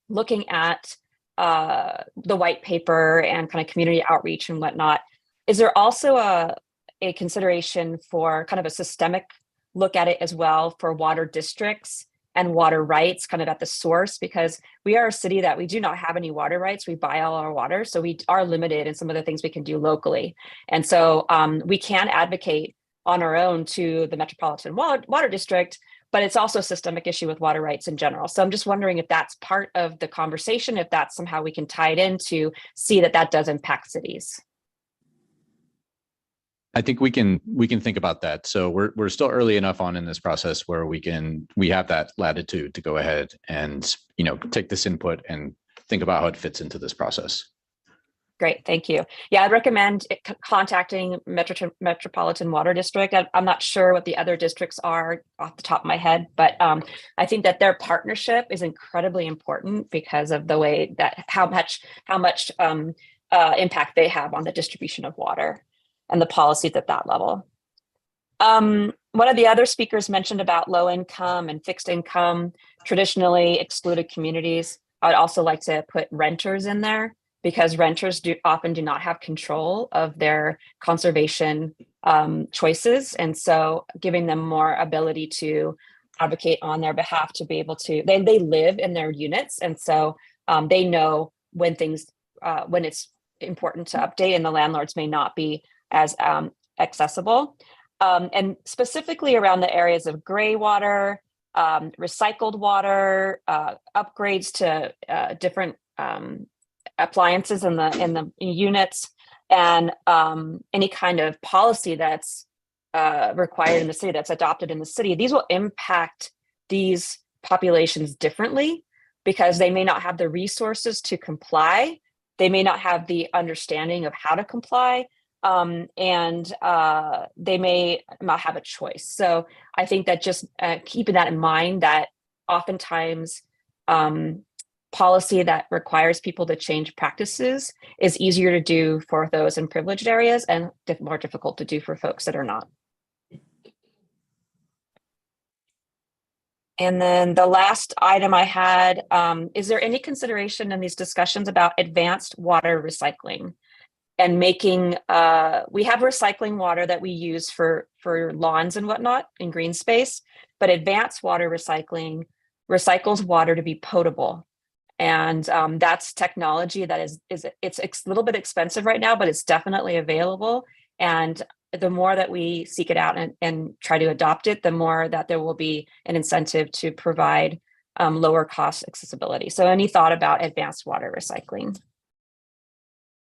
looking at the white paper and kind of community outreach and whatnot. Is there also a consideration for kind of a systemic look at it as well for water districts and water rights kind of at the source? Because we are a city that we do not have any water rights. We buy all our water. So we are limited in some of the things we can do locally. And so we can advocate on our own to the Metropolitan Water District, but it's also a systemic issue with water rights in general. So I'm just wondering if that's part of the conversation, if that's somehow we can tie it in to see that that does impact cities. I think we can think about that. So we're still early enough on in this process where we have that latitude to go ahead and, you know, take this input and think about how it fits into this process. Great, thank you. Yeah, I'd recommend contacting Metropolitan Water District. I'm not sure what the other districts are off the top of my head, but I think that their partnership is incredibly important because of the way that how much impact they have on the distribution of water and the policies at that level. One of the other speakers mentioned about low income and fixed income, traditionally excluded communities. I would also like to put renters in there, because renters often do not have control of their conservation choices. And so giving them more ability to advocate on their behalf to be able to, they live in their units. And so they know when when it's important to update, and the landlords may not be as accessible. And specifically around the areas of gray water, recycled water, upgrades to different appliances in the units, and any kind of policy that's required in the city, that's adopted in the city. These will impact these populations differently because they may not have the resources to comply. They may not have the understanding of how to comply, and they may not have a choice. So I think that just keeping that in mind, that oftentimes policy that requires people to change practices is easier to do for those in privileged areas and more difficult to do for folks that are not. And then the last item I had, is there any consideration in these discussions about advanced water recycling and making, we have recycling water that we use for lawns and whatnot in green space, but advanced water recycling recycles water to be potable. And that's technology that it's a little bit expensive right now, but it's definitely available. And the more that we seek it out and try to adopt it, the more that there will be an incentive to provide lower cost accessibility. So any thought about advanced water recycling?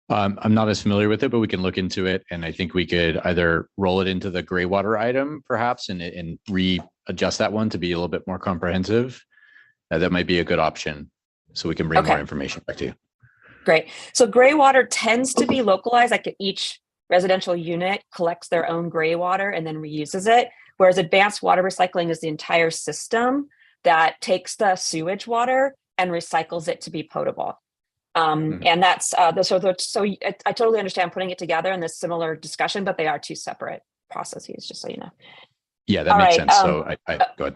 I'm not as familiar with it, but we can look into it. And I think we could either roll it into the gray water item perhaps and readjust that one to be a little bit more comprehensive. That might be a good option. So we can bring more information back to you. Great. So gray water tends to be localized, like each residential unit collects their own gray water and then reuses it. Whereas advanced water recycling is the entire system that takes the sewage water and recycles it to be potable. And that's so I totally understand putting it together in this similar discussion, but they are two separate processes, just so you know. Yeah, that makes sense. So I go ahead.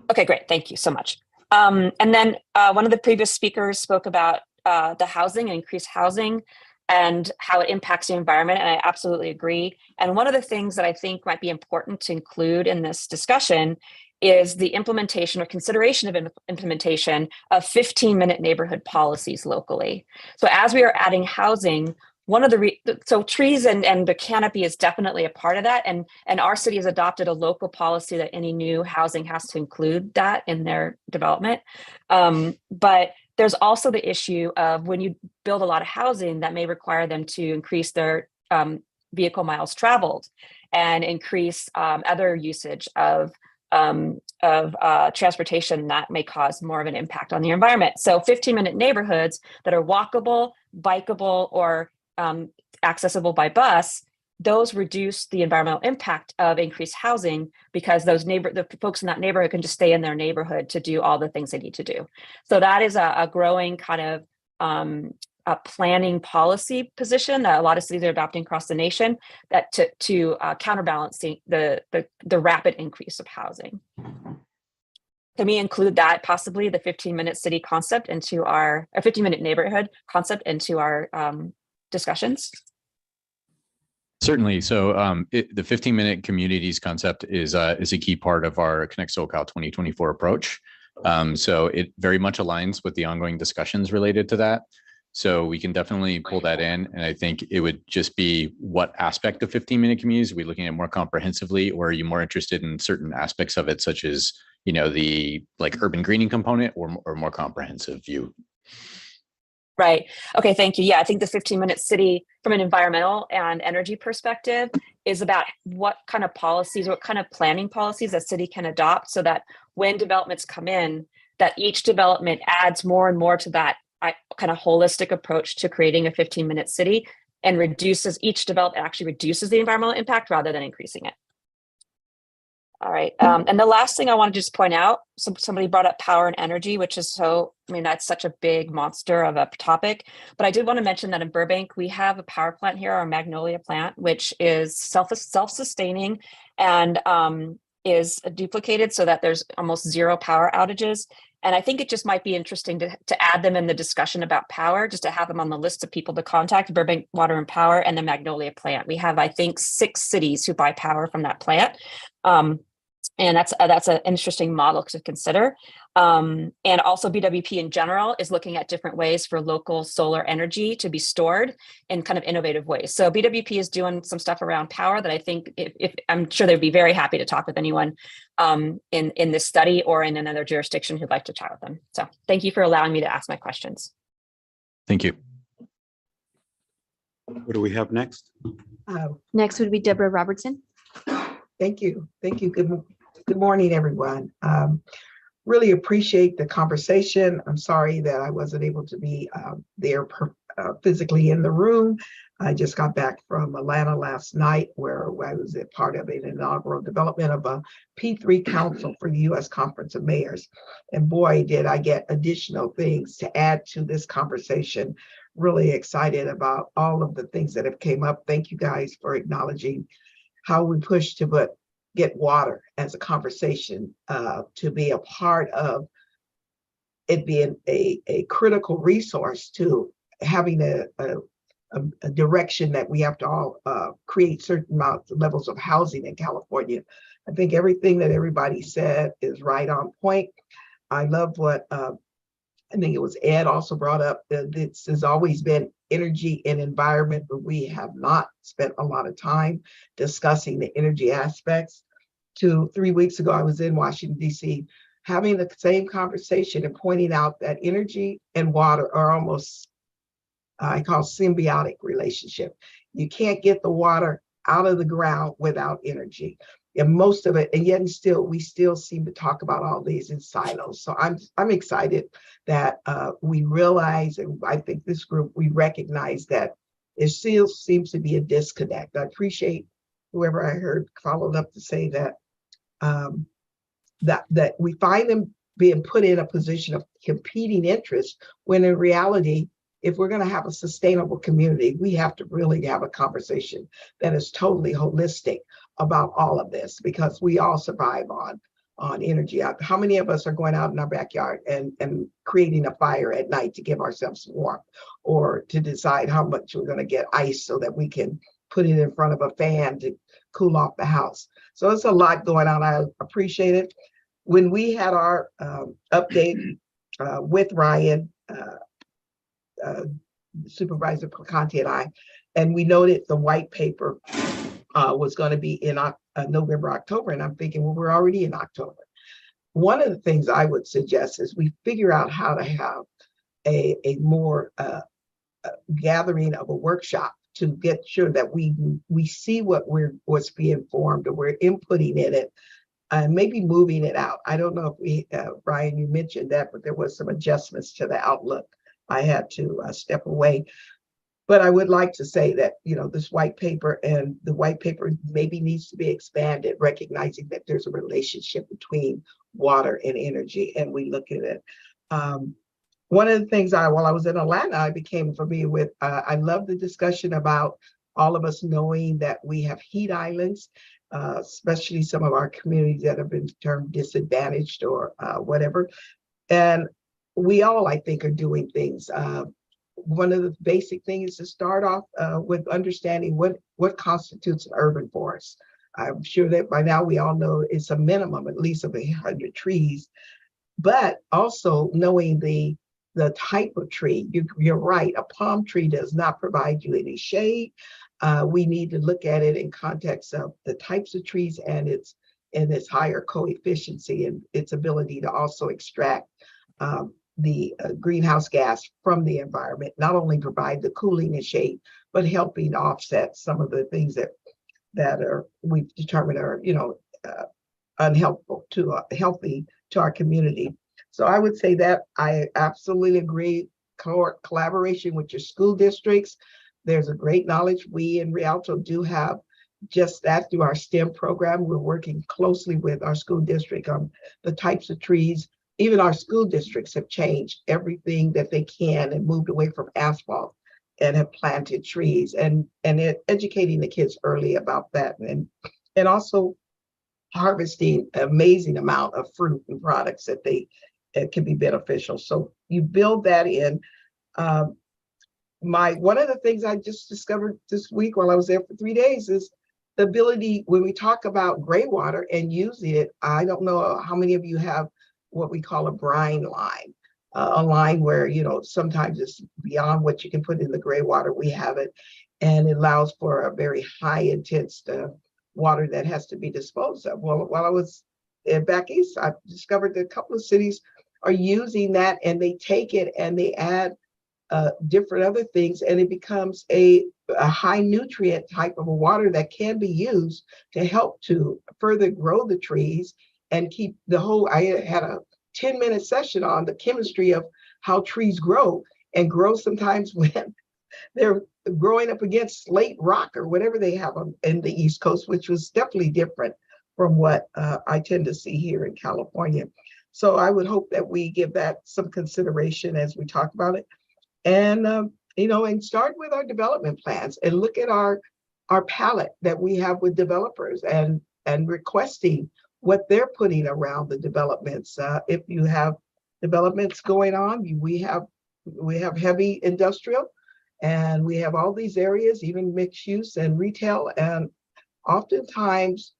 Okay, great. Thank you so much. And then one of the previous speakers spoke about the housing and increased housing and how it impacts the environment. And I absolutely agree. And one of the things that I think might be important to include in this discussion is the implementation or consideration of implementation of 15-minute neighborhood policies locally. So as we are adding housing, one of the so trees and the canopy is definitely a part of that. And our city has adopted a local policy that any new housing has to include that in their development. But there's also the issue of when you build a lot of housing, that may require them to increase their vehicle miles traveled and increase other usage of transportation that may cause more of an impact on the environment. So 15-minute neighborhoods that are walkable, bikeable, or accessible by bus, those reduce the environmental impact of increased housing because the folks in that neighborhood can just stay in their neighborhood to do all the things they need to do. So that is a growing kind of planning policy position that a lot of cities are adopting across the nation that to counterbalance the rapid increase of housing. Can we include that possibly the 15-minute city concept into our 15-minute neighborhood concept into our discussions? Certainly. So the 15-minute communities concept is a key part of our Connect SoCal 2024 approach. So it very much aligns with the ongoing discussions related to that. So we can definitely pull that in. And I think it would just be what aspect of 15-minute communities are we looking at more comprehensively, or are you more interested in certain aspects of it, such as, you know, the like urban greening component or more comprehensive view? Right. Okay. Thank you. Yeah, I think the 15-minute city from an environmental and energy perspective is about what kind of policies, what kind of planning policies a city can adopt so that when developments come in, that each development adds more and more to that kind of holistic approach to creating a 15-minute city and each development actually reduces the environmental impact rather than increasing it. All right. And the last thing I want to just point out, somebody brought up power and energy, which is that's such a big monster of a topic. But I did want to mention that in Burbank, we have a power plant here, our Magnolia plant, which is self-sustaining and is duplicated so that there's almost zero power outages. And I think it just might be interesting to add them in the discussion about power, just to have them on the list of people to contact, Burbank Water and Power and the Magnolia plant. We have, I think, 6 cities who buy power from that plant. And that's an interesting model to consider. And also BWP in general is looking at different ways for local solar energy to be stored in kind of innovative ways. So BWP is doing some stuff around power that I think if I'm sure they'd be very happy to talk with anyone in this study or in another jurisdiction who'd like to chat with them. So thank you for allowing me to ask my questions. Thank you. What do we have next? Next would be Deborah Robertson. Thank you. Thank you. Good morning, everyone. Really appreciate the conversation. I'm sorry that I wasn't able to be there physically in the room. I just got back from Atlanta last night, where I was a part of an inaugural development of a P3 council for the U.S. Conference of Mayors. And boy, did I get additional things to add to this conversation. Really excited about all of the things that have came up. Thank you guys for acknowledging how we push to get water as a conversation, to be a part of it being a critical resource to having a direction that we have to all create certain levels of housing in California. I think everything that everybody said is right on point. I love what I think it was Ed also brought up, that this has always been energy and environment, but we have not spent a lot of time discussing the energy aspects. 2-3 weeks ago, I was in Washington, D.C., having the same conversation and pointing out that energy and water are almost, I call symbiotic relationship. You can't get the water out of the ground without energy. And most of it, and yet we still seem to talk about all these in silos. So I'm excited that we realize, and I think this group, we recognize that there still seems to be a disconnect. I appreciate whoever I heard followed up to say that that we find them being put in a position of competing interests, when in reality, if we're going to have a sustainable community, we have to really have a conversation that is totally holistic about all of this, because we all survive on energy. How many of us are going out in our backyard and creating a fire at night to give ourselves warmth, or to decide how much we're going to get ice so that we can put it in front of a fan to cool off the house? So it's a lot going on. I appreciate it. When we had our update with Ryan, Supervisor Conti and I, and we noted the white paper was going to be in November, October, and I'm thinking, well, we're already in October. One of the things I would suggest is we figure out how to have a more gathering of a workshop to get sure that we see what's being formed, or we're inputting in it, and maybe moving it out. I don't know if Brian, you mentioned that, but there was some adjustments to the outlook. I had to step away. But I would like to say that, this white paper, and the white paper maybe needs to be expanded, recognizing that there's a relationship between water and energy, and we look at it. one of the things while I was in Atlanta, I became familiar with, I love the discussion about all of us knowing that we have heat islands, especially some of our communities that have been termed disadvantaged or whatever. And we all, I think, are doing things. One of the basic things is to start off with understanding what constitutes an urban forest. I'm sure that by now we all know it's a minimum at least of 100 trees, but also knowing the type of tree. You're right, a palm tree does not provide you any shade. We need to look at it in context of the types of trees and its higher coefficiency and its ability to also extract the greenhouse gas from the environment, not only provide the cooling and shade, but helping offset some of the things that are we've determined are unhelpful to healthy to our community. So I would say that I absolutely agree. Collaboration with your school districts. There's a great knowledge. We in Rialto do have just that through our STEM program. We're working closely with our school district on the types of trees. Even our school districts have changed everything that they can and moved away from asphalt and have planted trees and educating the kids early about that and also harvesting an amazing amount of fruit and products that can be beneficial. So you build that in. One of the things I just discovered this week while I was there for 3 days is the ability, when we talk about gray water and using it, I don't know how many of you have what we call a brine line, a line where, sometimes it's beyond what you can put in the gray water. We have it, and it allows for a very high intense water that has to be disposed of. Well, while I was back east, I discovered that a couple of cities are using that, and they take it and they add different other things, and it becomes a high nutrient type of a water that can be used to help to further grow the trees and keep the whole. I had a 10-minute session on the chemistry of how trees grow and grow sometimes when they're growing up against slate rock or whatever they have in the East Coast, which was definitely different from what I tend to see here in California. So I would hope that we give that some consideration as we talk about it. And, and start with our development plans and look at our palette that we have with developers and requesting what they're putting around the developments. If you have developments going on, we have heavy industrial, and we have all these areas, even mixed use and retail. And oftentimes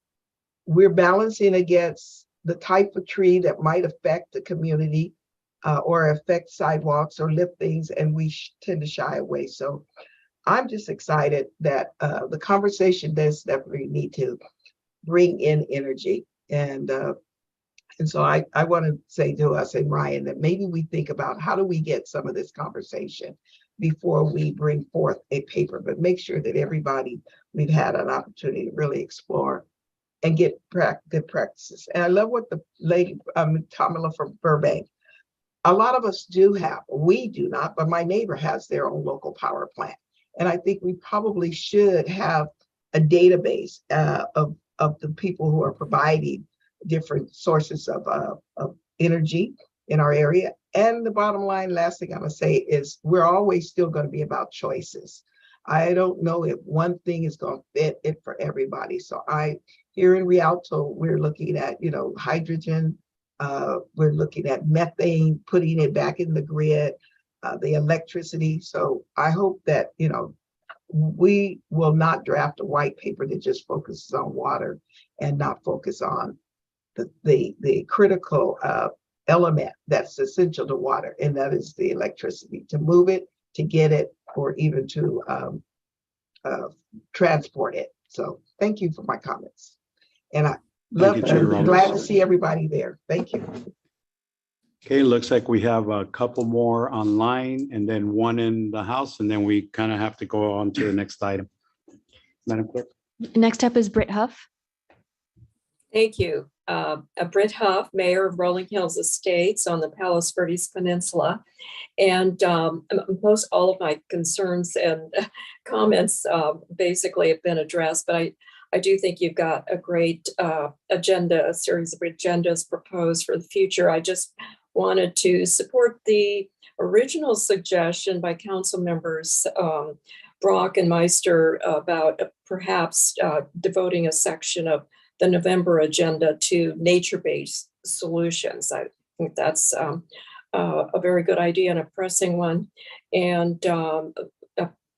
we're balancing against the type of tree that might affect the community or affect sidewalks or lift things, and we tend to shy away. So I'm just excited that the conversation does definitely need to bring in energy. And so I want to say to us and Ryan that maybe we think about how do we get some of this conversation before we bring forth a paper, but make sure that we've had an opportunity to really explore and get good practices. And I love what the lady, Tamala from Burbank, a lot of us we do not, but my neighbor has their own local power plant. And I think we probably should have a database of the people who are providing different sources of energy in our area. And the bottom line, last thing I'm gonna say is we're always still gonna be about choices. I don't know if one thing is gonna fit it for everybody. So here in Rialto, we're looking at, hydrogen, we're looking at methane, putting it back in the grid, the electricity. So I hope that, we will not draft a white paper that just focuses on water and not focus on the critical element that's essential to water, and that is the electricity, to move it, to get it, or even to transport it. So thank you for my comments. And I'm glad to see everybody there. Thank you. Okay, looks like we have a couple more online and then one in the house, and then we kind of have to go on to the next item. Madam Clerk. Next up is Britt Huff. Thank you. Britt Huff, Mayor of Rolling Hills Estates on the Palos Verdes Peninsula. And most all of my concerns and comments basically have been addressed, but I do think you've got a great agenda, a series of agendas proposed for the future. I just wanted to support the original suggestion by council members Brock and Meister about perhaps devoting a section of the November agenda to nature-based solutions. I think that's a very good idea and a pressing one. And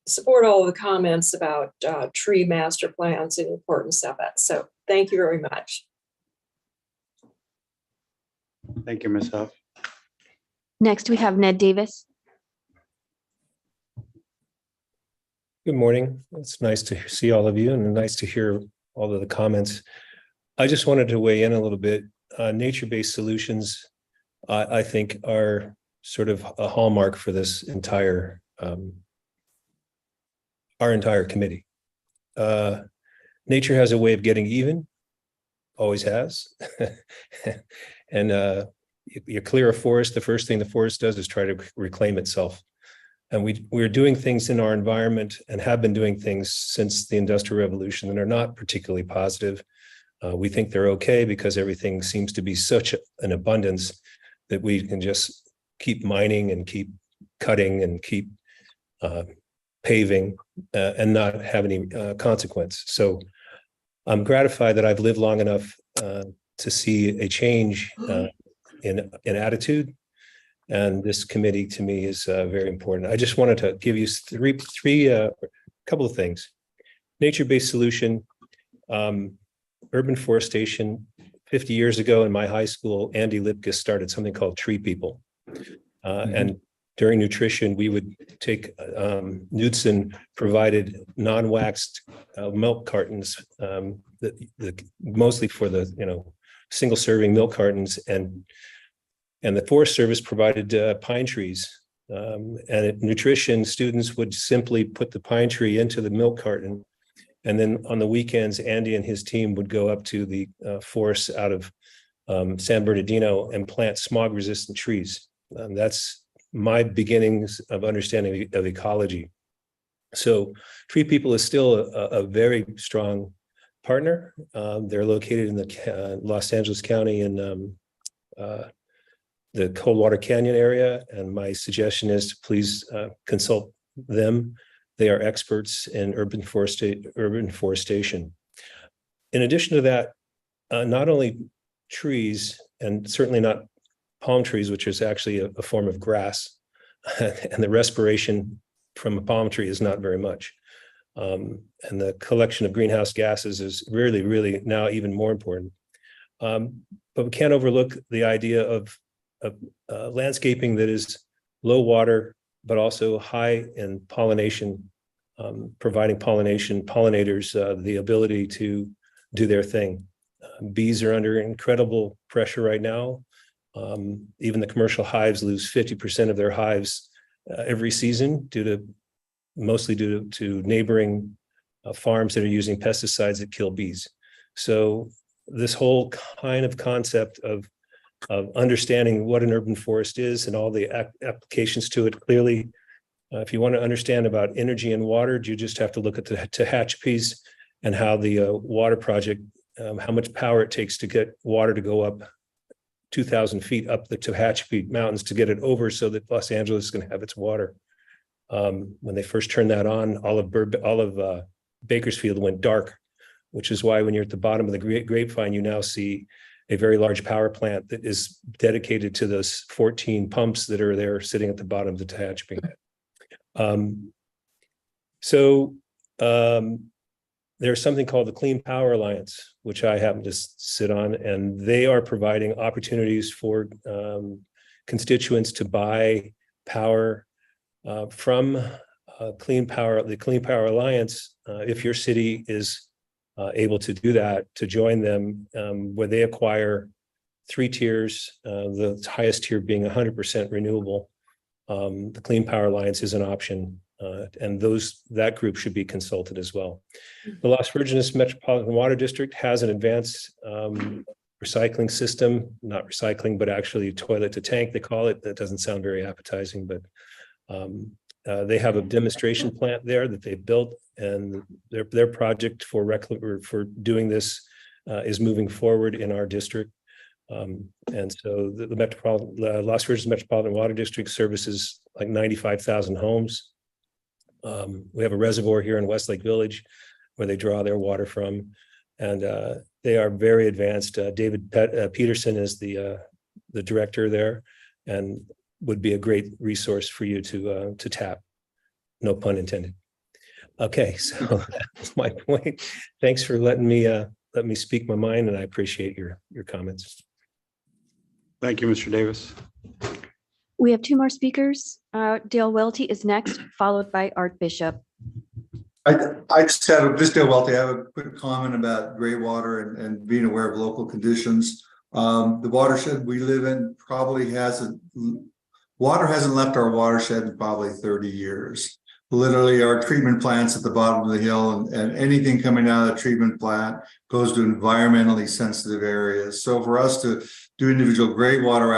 support all of the comments about tree master plans and the importance of it. So thank you very much. Thank you, Ms. Huff. Next, we have Ned Davis. Good morning. It's nice to see all of you and nice to hear all of the comments. I just wanted to weigh in a little bit. Nature-based solutions, I think, are sort of a hallmark for this entire, our entire committee. Nature has a way of getting even, always has. And you clear a forest, the first thing the forest does is try to reclaim itself. And we're doing things in our environment and have been doing things since the Industrial Revolution that are not particularly positive. We think they're okay because everything seems to be such an abundance that we can just keep mining and keep cutting and keep paving and not have any consequence. So I'm gratified that I've lived long enough to see a change in attitude. And this committee to me is very important. I just wanted to give you a couple of things. Nature-based solution, urban forestation. 50 years ago in my high school, Andy Lipkus started something called Tree People. And during nutrition, we would take Knudsen provided non-waxed milk cartons, mostly for the single serving milk cartons, and the Forest Service provided pine trees. And at nutrition, students would simply put the pine tree into the milk carton. And then on the weekends, Andy and his team would go up to the forests out of San Bernardino and plant smog resistant trees. That's my beginnings of understanding of ecology. So Tree People is still a very strong partner. They're located in the Los Angeles County in the Coldwater Canyon area. And my suggestion is to please consult them. They are experts in urban forestation. In addition to that, not only trees, and certainly not palm trees, which is actually a form of grass, and the respiration from a palm tree is not very much. And the collection of greenhouse gases is really, really now even more important. But we can't overlook the idea of landscaping that is low water, but also high in pollination, providing pollinators the ability to do their thing. Bees are under incredible pressure right now. Even the commercial hives lose 50% of their hives every season mostly due to neighboring farms that are using pesticides that kill bees. So this whole kind of concept of understanding what an urban forest is and all the applications to it. Clearly, if you want to understand about energy and water, you just have to look at the Tehachapi's and how the water project, how much power it takes to get water to go up 2,000 feet up the Tehachapi Mountains to get it over so that Los Angeles can have its water. When they first turned that on, all of Bakersfield went dark, which is why when you're at the bottom of the grapevine, you now see a very large power plant that is dedicated to those 14 pumps that are there sitting at the bottom of the Tehachapi. There's something called the Clean Power Alliance, which I happen to sit on, and they are providing opportunities for constituents to buy power from the Clean Power Alliance. If your city is able to do that, to join them, where they acquire 3 tiers, the highest tier being 100% renewable. The Clean Power Alliance is an option, and that group should be consulted as well. The Las Virgenes Metropolitan Water District has an advanced recycling system, not recycling, but actually toilet to tank, they call it. That doesn't sound very appetizing, but they have a demonstration plant there that they've built, and their project for doing this is moving forward in our district. And so the metropolitan, Las Virgenes Metropolitan Water District services like 95,000 homes. We have a reservoir here in Westlake Village where they draw their water from. And they are very advanced. David Peterson is the director there and would be a great resource for you to tap. No pun intended. Okay, so that's my point. Thanks for letting me speak my mind, and I appreciate your comments. Thank you, Mr. Davis. We have two more speakers. Dale Welty is next, followed by Art Bishop. I just have, this Dale Welty, I have a quick comment about gray water and being aware of local conditions. The watershed we live in probably water hasn't left our watershed in probably 30 years. Literally, our treatment plant's at the bottom of the hill, and anything coming out of the treatment plant goes to environmentally sensitive areas. So for us to do individual gray water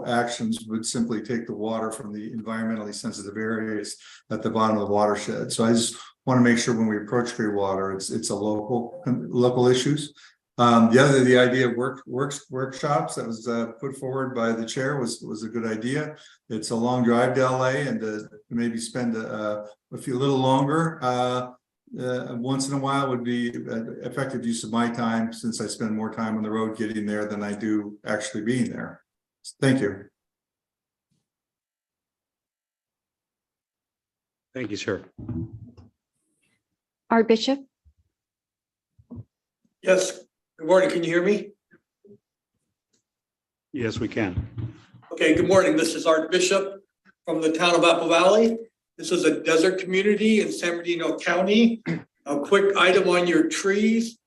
actions would simply take the water from the environmentally sensitive areas at the bottom of the watershed. So I just want to make sure when we approach gray water, it's a local issues. The idea of workshops that was put forward by the chair was a good idea. It's a long drive to LA, and to maybe spend a little longer once in a while would be an effective use of my time, since I spend more time on the road getting there than I do actually being there. Thank you. Thank you, sir. Art Bishop. Yes. Good morning. Can you hear me? Yes, we can. Okay. Good morning. This is Art Bishop from the town of Apple Valley. This is a desert community in San Bernardino County. A quick item on your trees.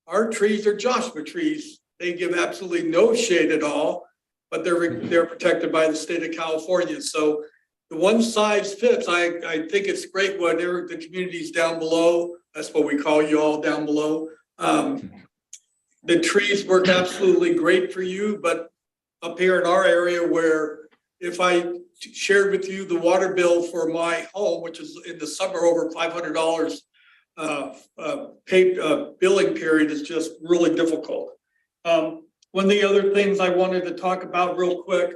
Our trees are Joshua trees. They give absolutely no shade at all, but they're protected by the state of California. So the one size fits. I think it's great when the communities down below. That's what we call you all down below. The trees work absolutely great for you, but up here in our area, where if I shared with you the water bill for my home, which is in the summer over $500, paid billing period is just really difficult. One of the other things I wanted to talk about real quick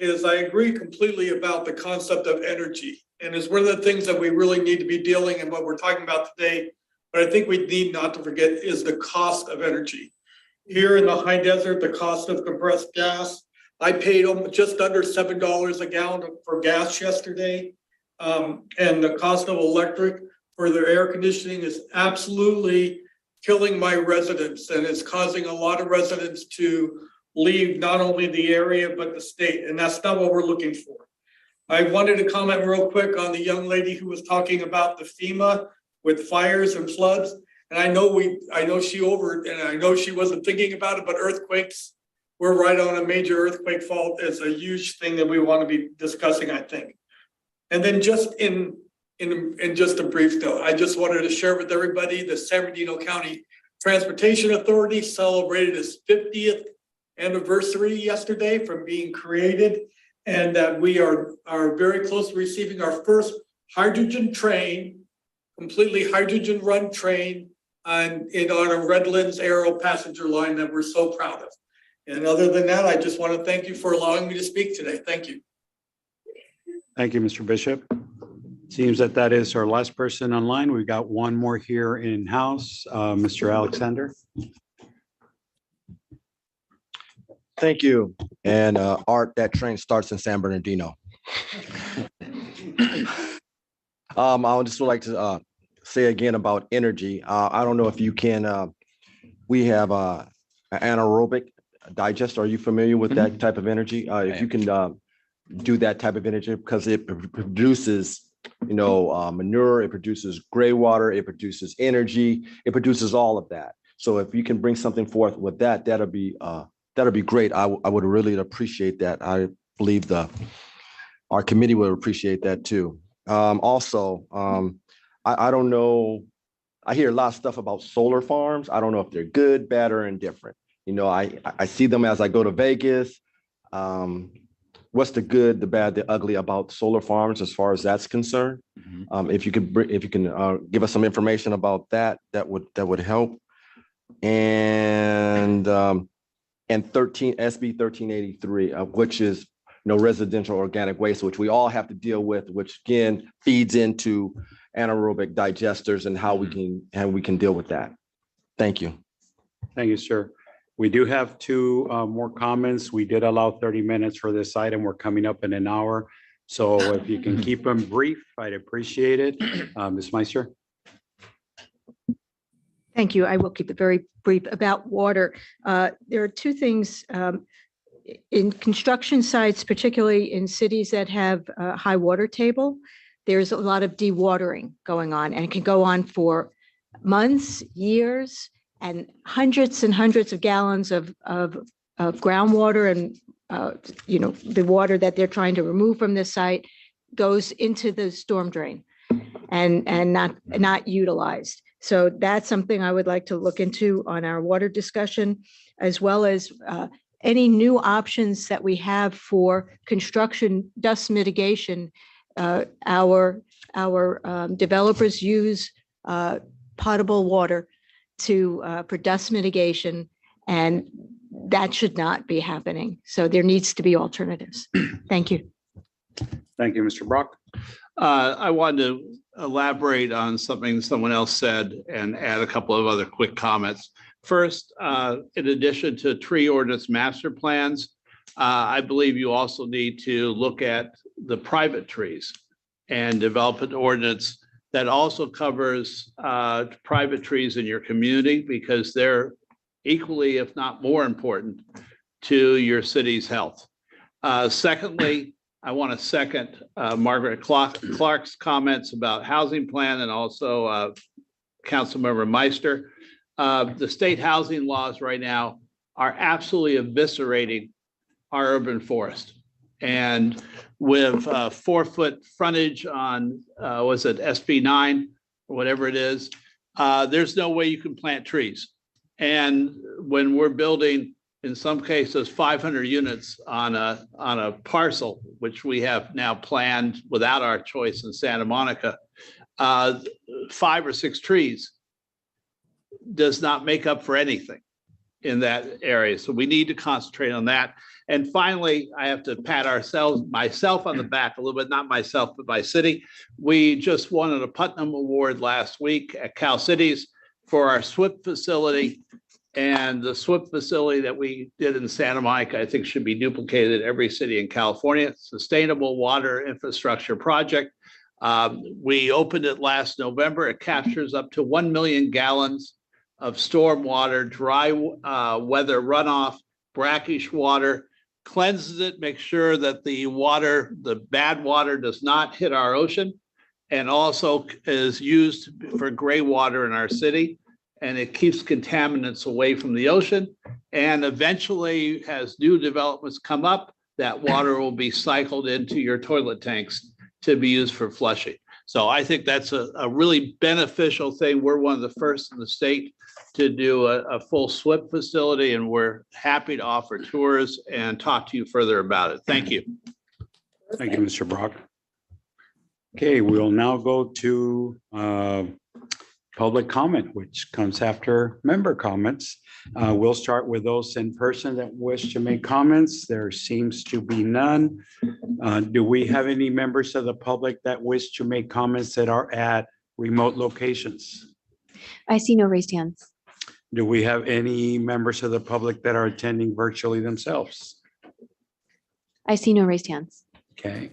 is I agree completely about the concept of energy. And it's one of the things that we really need to be dealing and what we're talking about today. But I think we need not to forget is the cost of energy. Here in the high desert, the cost of compressed gas, I paid just under $7 a gallon for gas yesterday. And the cost of electric for their air conditioning is absolutely killing my residents, and it's causing a lot of residents to leave not only the area, but the state. And that's not what we're looking for. I wanted to comment real quick on the young lady who was talking about the FEMA with fires and floods. And I know she wasn't thinking about it, but earthquakes, we're right on a major earthquake fault. It's a huge thing that we want to be discussing, I think. And then just in just a brief note, I just wanted to share with everybody the San Bernardino County Transportation Authority celebrated its 50th anniversary yesterday from being created, and that we are very close to receiving our first hydrogen train, completely hydrogen run train on a Redlands Aero passenger line that we're so proud of. And other than that, I just want to thank you for allowing me to speak today. Thank you. Thank you, Mr. Bishop. Seems that is our last person online. We've got one more here in-house, Mr. Alexander. Thank you. And Art, that train starts in San Bernardino. I just would like to say again about energy. I don't know if you can, we have an anaerobic digester. Are you familiar with that type of energy? If you can do that type of energy, because it produces manure, it produces gray water, it produces energy, it produces all of that. So if you can bring something forth with that, that'll be great. I would really appreciate that. I believe our committee would appreciate that too. Also, I don't know, I hear a lot of stuff about solar farms. I don't know if they're good, bad, or indifferent. I see them as I go to Vegas. What's the good, the bad, the ugly about solar farms as far as that's concerned? If you can give us some information about that, that would help. And and SB 1383, which is residential organic waste, which we all have to deal with, which again feeds into anaerobic digesters and how we can deal with that. Thank you. Thank you, sir. We do have two more comments. We did allow 30 minutes for this item. We're coming up in an hour. So if you can keep them brief, I'd appreciate it. Ms. Meister? Thank you. I will keep it very brief about water. There are two things in construction sites, particularly in cities that have a high water table. There's a lot of dewatering going on, and it can go on for months, years, and hundreds of gallons of groundwater and the water that they're trying to remove from the site goes into the storm drain and not utilized. So that's something I would like to look into on our water discussion, as well as any new options that we have for construction dust mitigation. Our developers use potable water for dust mitigation, and that should not be happening. So there needs to be alternatives. Thank you. Thank you, Mr. Brock. I wanted to elaborate on something someone else said and add a couple of other quick comments. First, in addition to tree ordinance master plans, I believe you also need to look at the private trees and develop an ordinance that also covers private trees in your community, because they're equally, if not more important, to your city's health. Secondly, I want to second Margaret Clark's comments about housing plan, and also Councilmember Meister. The state housing laws right now are absolutely eviscerating our urban forest. And with 4-foot frontage on, was it SB 9 or whatever it is, there's no way you can plant trees. And when we're building, in some cases, 500 units on a parcel, which we have now planned without our choice in Santa Monica, 5 or 6 trees does not make up for anything in that area. So we need to concentrate on that. And finally, I have to pat myself on the back a little bit, not myself, but my city. We just won a Putnam Award last week at Cal Cities for our SWIP facility. And the SWIP facility that we did in Santa Monica, I think should be duplicated in every city in California. Sustainable Water Infrastructure Project. We opened it last November. It captures up to 1 million gallons of storm water, dry weather runoff, brackish water, cleanses it, makes sure that the bad water does not hit our ocean, and also is used for gray water in our city. And it keeps contaminants away from the ocean. And eventually, as new developments come up, that water will be cycled into your toilet tanks to be used for flushing. So I think that's a really beneficial thing. We're one of the first in the state to do a full SWIP facility, and we're happy to offer tours and talk to you further about it. Thank you. Thank you, Mr. Brock. Okay, we'll now go to public comment, which comes after member comments. We'll start with those in person that wish to make comments. There seems to be none. Do we have any members of the public that wish to make comments that are at remote locations? I see no raised hands. Do we have any members of the public that are attending virtually themselves? I see no raised hands. Okay.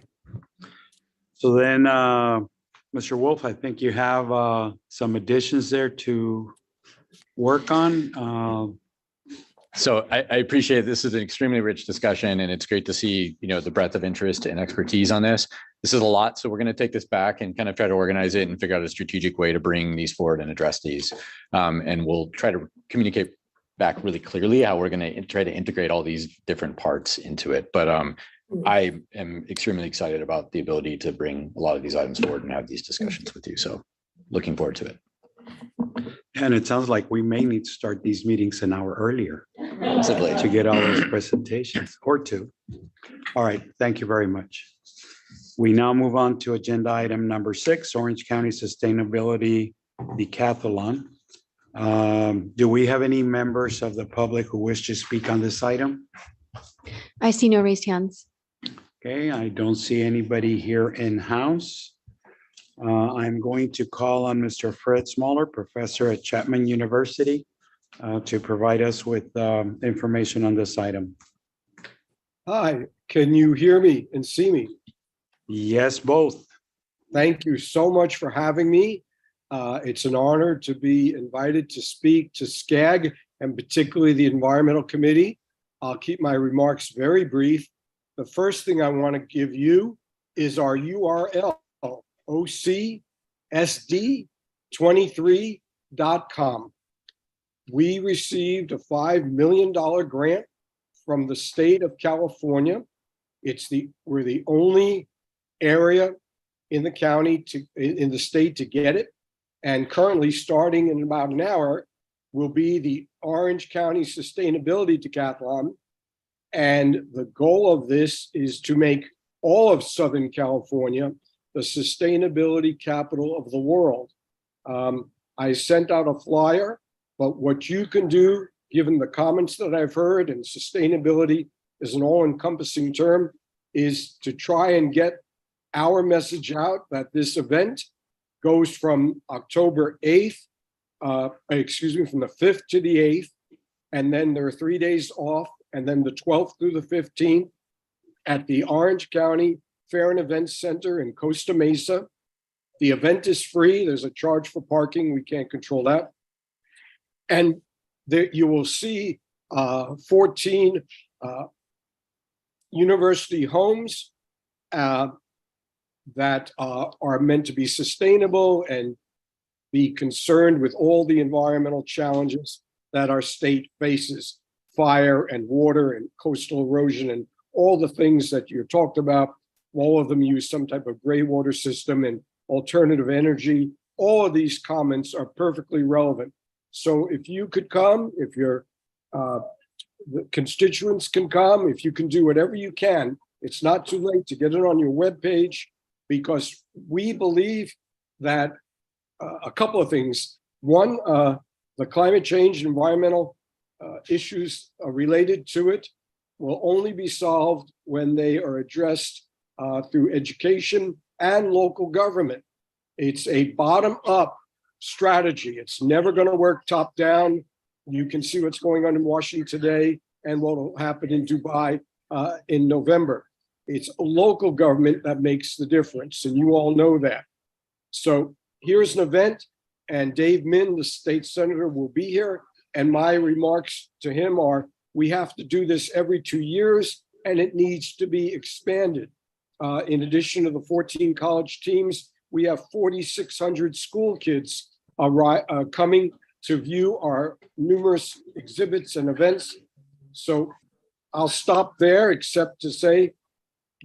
So then, Mr. Wolf, I think you have some additions there to work on. So I appreciate this is an extremely rich discussion, and it's great to see, the breadth of interest and expertise on this. This is a lot, so we're going to take this back and kind of try to organize it and figure out a strategic way to bring these forward and address these. And we'll try to communicate back really clearly how we're going to try to integrate all these different parts into it. But I am extremely excited about the ability to bring a lot of these items forward and have these discussions with you. So looking forward to it. And it sounds like we may need to start these meetings an hour earlier Possibly. to get all those presentations, or 2. All right, thank you very much. We now move on to agenda item number 6, Orange County Sustainability Decathlon. Do we have any members of the public who wish to speak on this item? I see no raised hands. Okay, I don't see anybody here in-house. I'm going to call on Mr. Fred Smaller, professor at Chapman University, to provide us with information on this item. Hi, can you hear me and see me? Yes, both. Thank you so much for having me. It's an honor to be invited to speak to SCAG and particularly the Environmental Committee. I'll keep my remarks very brief. The first thing I want to give you is our URL, ocsd23.com. We received a $5 million grant from the state of California. We're the only area in the county in the state to get it. And currently, starting in about an hour, will be the Orange County Sustainability Decathlon. And the goal of this is to make all of Southern California the sustainability capital of the world. I sent out a flyer, but what you can do, given the comments that I've heard, and sustainability is an all-encompassing term, is to try and get our message out that this event goes from October 8th, from the 5th to the 8th, and then there are 3 days off, and then the 12th through the 15th at the Orange County Fair and Events Center in Costa Mesa. The event is free. There's a charge for parking. We can't control that. And there you will see 14 university homes that are meant to be sustainable and be concerned with all the environmental challenges that our state faces, fire and water and coastal erosion and all the things that you talked about. All of them use some type of gray water system and alternative energy. All of these comments are perfectly relevant. So if you could come, if your the constituents can come, if you can do whatever you can, it's not too late to get it on your webpage, because we believe that a couple of things. One, the climate change and environmental issues related to it will only be solved when they are addressed through education and local government. It's a bottom-up strategy. It's never going to work top-down. You can see what's going on in Washington today and what will happen in Dubai in November. It's local government that makes the difference, and you all know that. So here's an event, and Dave Min, the state senator, will be here. And my remarks to him are, we have to do this every 2 years, and it needs to be expanded. In addition to the 14 college teams, we have 4,600 school kids coming to view our numerous exhibits and events. So I'll stop there, except to say,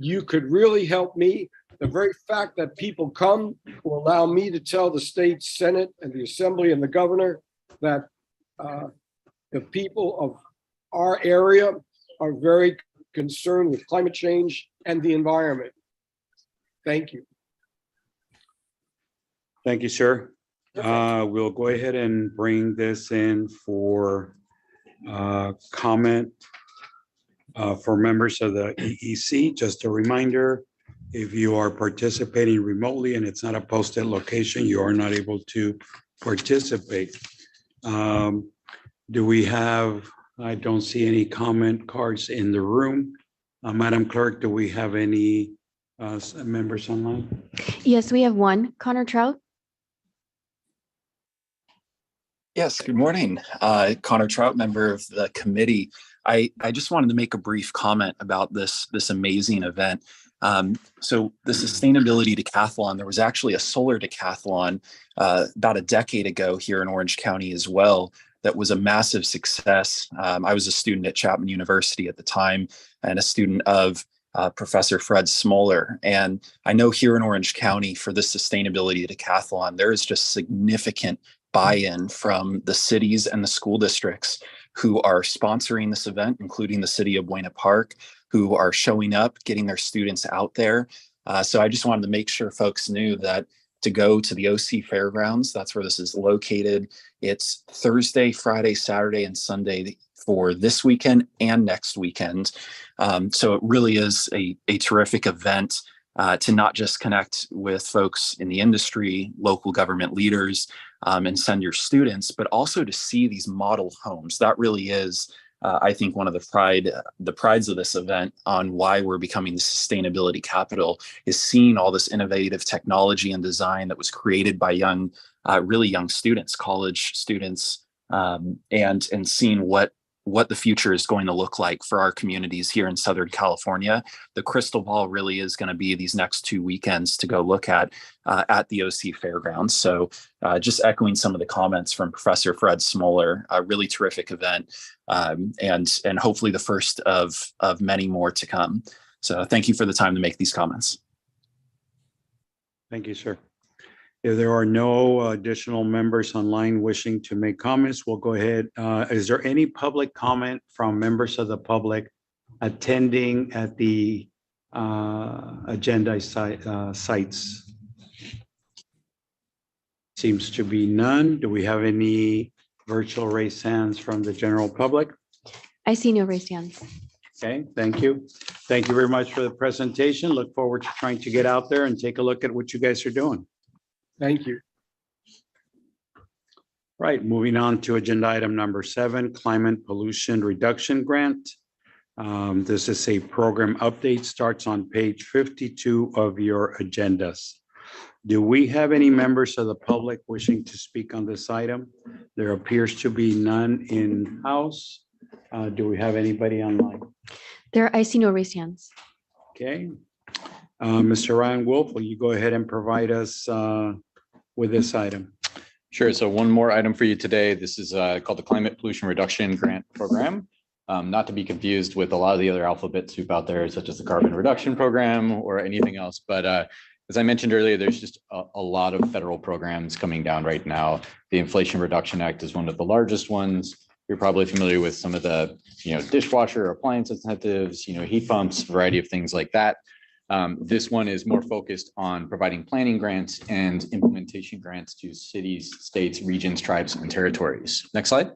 you could really help me. The very fact that people come will allow me to tell the state Senate and the Assembly and the governor that the people of our area are very concerned with climate change and the environment. Thank you. Thank you, sir. We'll go ahead and bring this in for comment for members of the EEC. Just a reminder, if you are participating remotely and it's not a posted location, you are not able to participate. Do we have, I don't see any comment cards in the room. Madam Clerk, do we have any members online? Yes, we have one. Connor Trout. Yes, good morning. Connor Trout, member of the committee. I just wanted to make a brief comment about this amazing event. So the Sustainability Decathlon, there was actually a solar decathlon about a decade ago here in Orange County as well. That was a massive success. I was a student at Chapman University at the time and a student of Professor Fred Smaller. And I know here in Orange County for this Sustainability Decathlon, there is just significant buy-in from the cities and the school districts who are sponsoring this event, including the city of Buena Park, who are showing up, getting their students out there. So I just wanted to make sure folks knew that to go to the OC Fairgrounds. That's where this is located. It's Thursday, Friday, Saturday, and Sunday for this weekend and next weekend. So it really is a terrific event to not just connect with folks in the industry, local government leaders, and send your students, but also to see these model homes. That really is, I think, one of the prides of this event on why we're becoming the sustainability capital is seeing all this innovative technology and design that was created by really young students, college students, and seeing what the future is going to look like for our communities here in Southern California. The crystal ball really is going to be these next 2 weekends to go look at the OC Fairgrounds. So just echoing some of the comments from Professor Fred Smoller, a really terrific event, and hopefully the first of many more to come. So thank you for the time to make these comments. Thank you, sir. If there are no additional members online wishing to make comments, we'll go ahead. Is there any public comment from members of the public attending at the agenda sites? Seems to be none. Do we have any virtual raised hands from the general public? I see no raised hands. Okay, thank you. Thank you very much for the presentation. Look forward to trying to get out there and take a look at what you guys are doing. Thank you. Right, moving on to agenda item number 7, climate pollution reduction grant. This is a program update, starts on page 52 of your agendas. Do we have any members of the public wishing to speak on this item? There appears to be none in-house. Do we have anybody online? I see no raised hands. Okay. Mr. Ryan Wolf, will you go ahead and provide us with this item? Sure. So one more item for you today. This is called the Climate Pollution Reduction Grant Program. Not to be confused with a lot of the other alphabet soup out there, such as the Carbon Reduction Program or anything else. But as I mentioned earlier, there's just a lot of federal programs coming down right now. The Inflation Reduction Act is one of the largest ones. You're probably familiar with some of the, dishwasher, appliance incentives, heat pumps, variety of things like that. This one is more focused on providing planning grants and implementation grants to cities, states, regions, tribes, and territories. Next slide.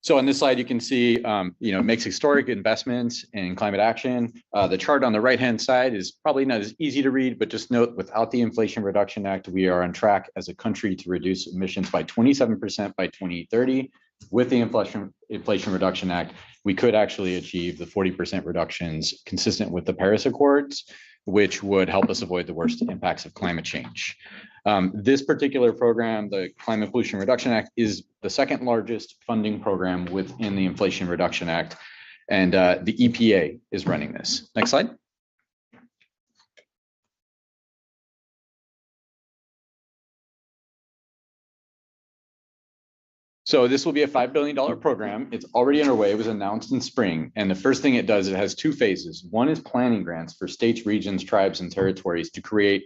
So on this slide, you can see, it makes historic investments in climate action. The chart on the right-hand side is probably not as easy to read, but just note without the Inflation Reduction Act, we are on track as a country to reduce emissions by 27% by 2030. With the Inflation Reduction Act, we could actually achieve the 40% reductions consistent with the Paris Accords, which would help us avoid the worst impacts of climate change. This particular program, the Climate Pollution Reduction Act, is the second largest funding program within the Inflation Reduction Act, and the EPA is running this. Next slide. So this will be a $5 billion program. It's already underway. It was announced in spring. And the first thing it does, it has 2 phases. One is planning grants for states, regions, tribes, and territories to create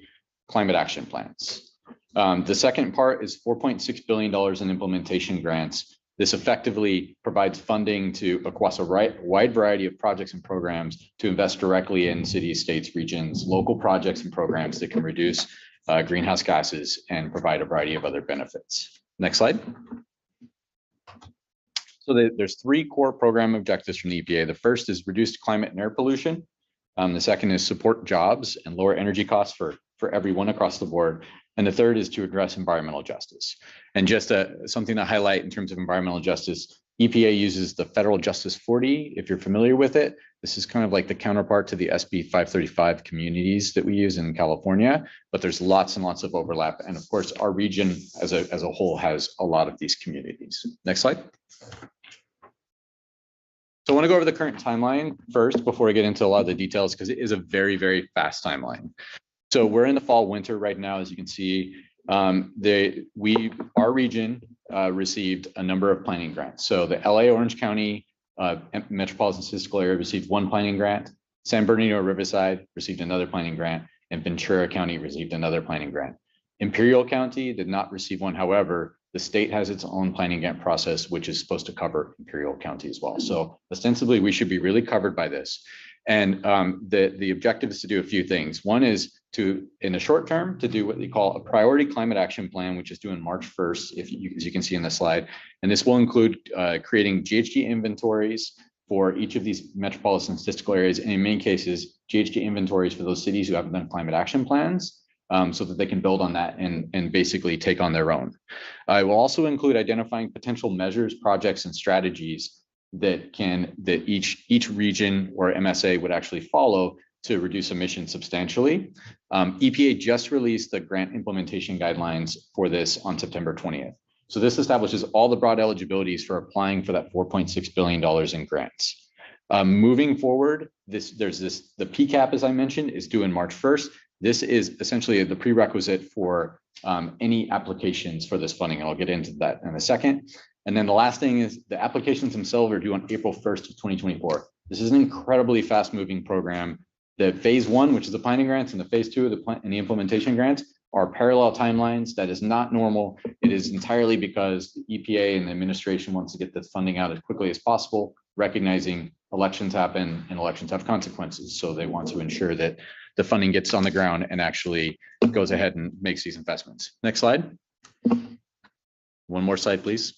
climate action plans. The second part is $4.6 billion in implementation grants. This effectively provides funding across a wide variety of projects and programs to invest directly in cities, states, regions, local projects and programs that can reduce greenhouse gases and provide a variety of other benefits. Next slide. So there's 3 core program objectives from the EPA. The first is reduced climate and air pollution. The second is support jobs and lower energy costs for everyone across the board. And the third is to address environmental justice. And just something to highlight in terms of environmental justice, EPA uses the Federal Justice 40, if you're familiar with it. This is kind of like the counterpart to the SB 535 communities that we use in California, but there's lots and lots of overlap. And of course, our region as a whole has a lot of these communities. Next slide. So I want to go over the current timeline first before I get into a lot of the details, because it is a very, very fast timeline. So we're in the fall winter right now, as you can see. Our region received a number of planning grants. So the LA Orange County Metropolitan Statistical Area received 1 planning grant. San Bernardino Riverside received another planning grant, and Ventura County received another planning grant. Imperial County did not receive one. However, the state has its own planning grant process, which is supposed to cover Imperial County as well. So ostensibly, we should be really covered by this. And the objective is to do a few things. One is to, in the short term, to do what they call a priority climate action plan, which is due on March 1st, as you can see in the slide. And this will include creating GHG inventories for each of these metropolitan statistical areas, and in many cases, GHG inventories for those cities who haven't done climate action plans, so that they can build on that and basically take on their own. It will also include identifying potential measures, projects, and strategies that each region or MSA would actually follow to reduce emissions substantially. EPA just released the grant implementation guidelines for this on September 20th. So this establishes all the broad eligibilities for applying for that $4.6 billion in grants. Moving forward, the PCAP, as I mentioned, is due in March 1st. This is essentially the prerequisite for any applications for this funding. And I'll get into that in a second. And then the last thing is the applications themselves are due on April 1st of 2024. This is an incredibly fast moving program. The phase 1, which is the planning grants, and the phase 2 of the implementation grants are parallel timelines. That is not normal. It is entirely because the EPA and the administration wants to get this funding out as quickly as possible, recognizing elections happen and elections have consequences. So they want to ensure that the funding gets on the ground and actually goes ahead and makes these investments. Next slide. One more slide, please.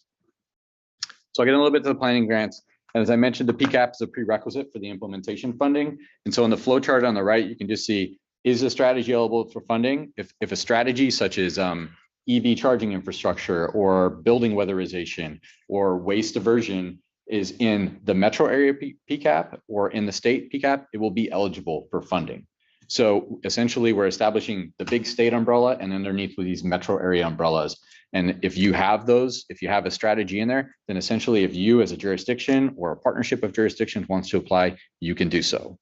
So I'll get a little bit to the planning grants. And as I mentioned, the PCAP is a prerequisite for the implementation funding. And so in the flow chart on the right, you can just see, is a strategy eligible for funding? If a strategy such as EV charging infrastructure or building weatherization or waste diversion is in the metro area PCAP or in the state PCAP, it will be eligible for funding. So essentially, we're establishing the big state umbrella and underneath with these metro area umbrellas. And if you have those, if you have a strategy in there, then essentially if you as a jurisdiction or a partnership of jurisdictions wants to apply, you can do so.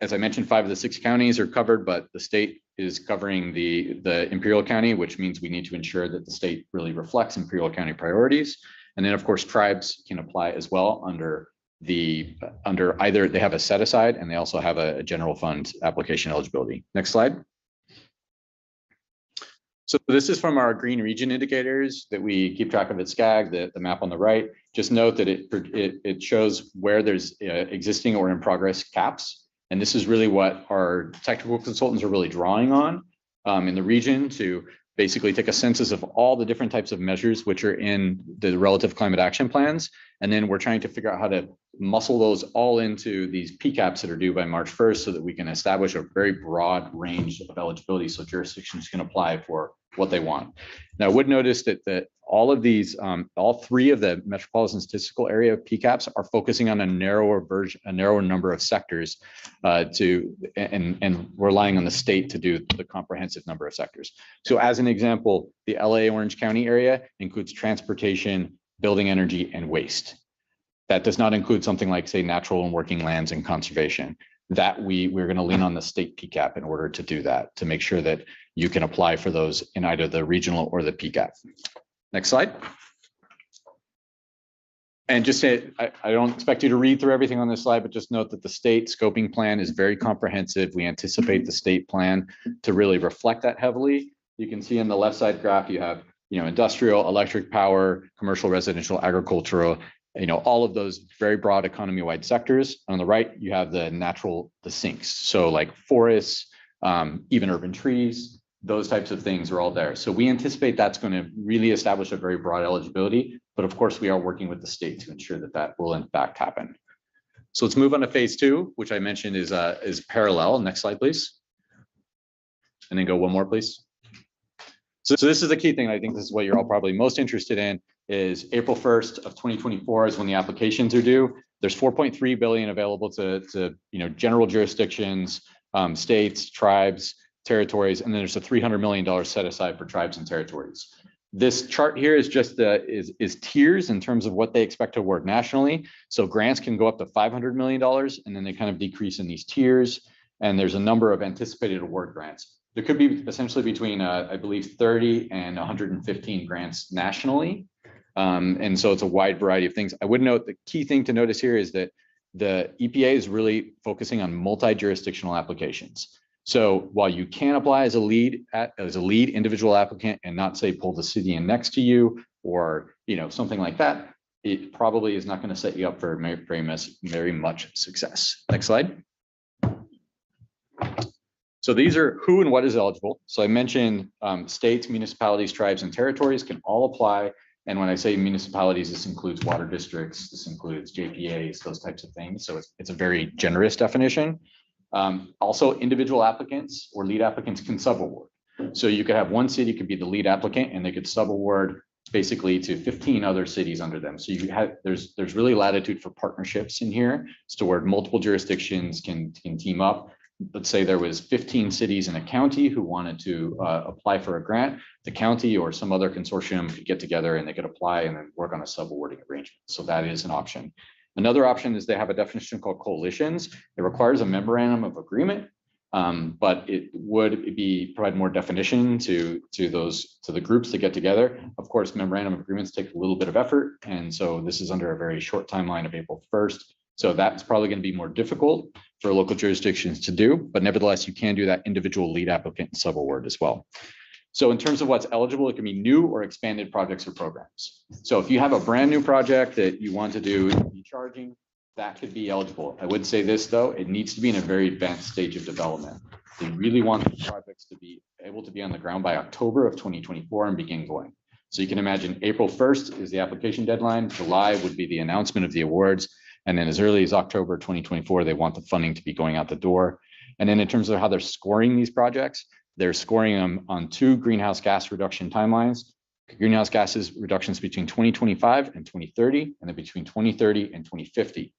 As I mentioned, 5 of the 6 counties are covered, but the state is covering the Imperial County, which means we need to ensure that the state really reflects Imperial County priorities. And then of course, tribes can apply as well under either they have a set aside and they also have a general fund application eligibility. Next slide. So this is from our green region indicators that we keep track of at SCAG, the map on the right. Just note that it shows where there's existing or in progress caps. And this is really what our technical consultants are really drawing on in the region to basically take a census of all the different types of measures which are in the relative climate action plans. And then we're trying to figure out how to muscle those all into these PCAPs that are due by March 1st so that we can establish a very broad range of eligibility so jurisdictions can apply for what they want. Now, I would notice that all of these, all 3 of the metropolitan statistical area PCAPs are focusing on a narrower number of sectors and relying on the state to do the comprehensive number of sectors. So as an example, the LA Orange County area includes transportation, building energy, and waste. That does not include something like, say, natural and working lands and conservation. That we're going to lean on the state PCAP in order to do that, to make sure that you can apply for those in either the regional or the PCAP. Next slide. And just say, I don't expect you to read through everything on this slide, but just note that the state scoping plan is very comprehensive. We anticipate the state plan to really reflect that heavily. You can see in the left side graph, you have, industrial, electric power, commercial, residential, agricultural, all of those very broad economy-wide sectors. On the right, you have the sinks. So like forests, even urban trees, those types of things are all there. So we anticipate that's going to really establish a very broad eligibility, but of course we are working with the state to ensure that that will in fact happen. So let's move on to phase 2, which I mentioned is parallel. Next slide, please. And then go one more, please. So this is the key thing. I think this is what you're all probably most interested in is April 1st of 2024 is when the applications are due. There's 4.3 billion available to general jurisdictions, states, tribes, territories, and then there's a $300 million set aside for tribes and territories. This chart here is just is tiers in terms of what they expect to award nationally. So grants can go up to $500 million, and then they kind of decrease in these tiers. And there's a number of anticipated award grants. There could be essentially between, I believe, 30 and 115 grants nationally. And so it's a wide variety of things. I would note the key thing to notice here is that the EPA is really focusing on multi-jurisdictional applications. So while you can apply as a lead individual applicant and not say pull the city in next to you or something like that, it probably is not going to set you up for very much success. Next slide. So these are who and what is eligible. So I mentioned states, municipalities, tribes, and territories can all apply. And when I say municipalities, this includes water districts, this includes JPAs, those types of things. So it's a very generous definition. Also, individual applicants or lead applicants can subaward. So you could have one city could be the lead applicant and they could subaward basically to 15 other cities under them. So you have there's really latitude for partnerships in here as to where multiple jurisdictions can team up. Let's say there was 15 cities in a county who wanted to apply for a grant. The county or some other consortium could get together and they could apply and then work on a subawarding arrangement. So that is an option. Another option is they have a definition called coalitions. It requires a memorandum of agreement, but it would provide more definition to the groups that get together. Of course, memorandum of agreements take a little bit of effort, and so this is under a very short timeline of April 1st. So that's probably going to be more difficult for local jurisdictions to do, but nevertheless, you can do that individual lead applicant subaward as well. So in terms of what's eligible, it can be new or expanded projects or programs. So if you have a brand new project that you want to do EV charging, that could be eligible. I would say this though, it needs to be in a very advanced stage of development. They really want the projects to be able to be on the ground by October of 2024 and begin going. So you can imagine April 1st is the application deadline. July would be the announcement of the awards. And then as early as October 2024, they want the funding to be going out the door. And then in terms of how they're scoring these projects, they're scoring them on 2 greenhouse gas reduction timelines. Greenhouse gases reductions between 2025 and 2030, and then between 2030 and 2050.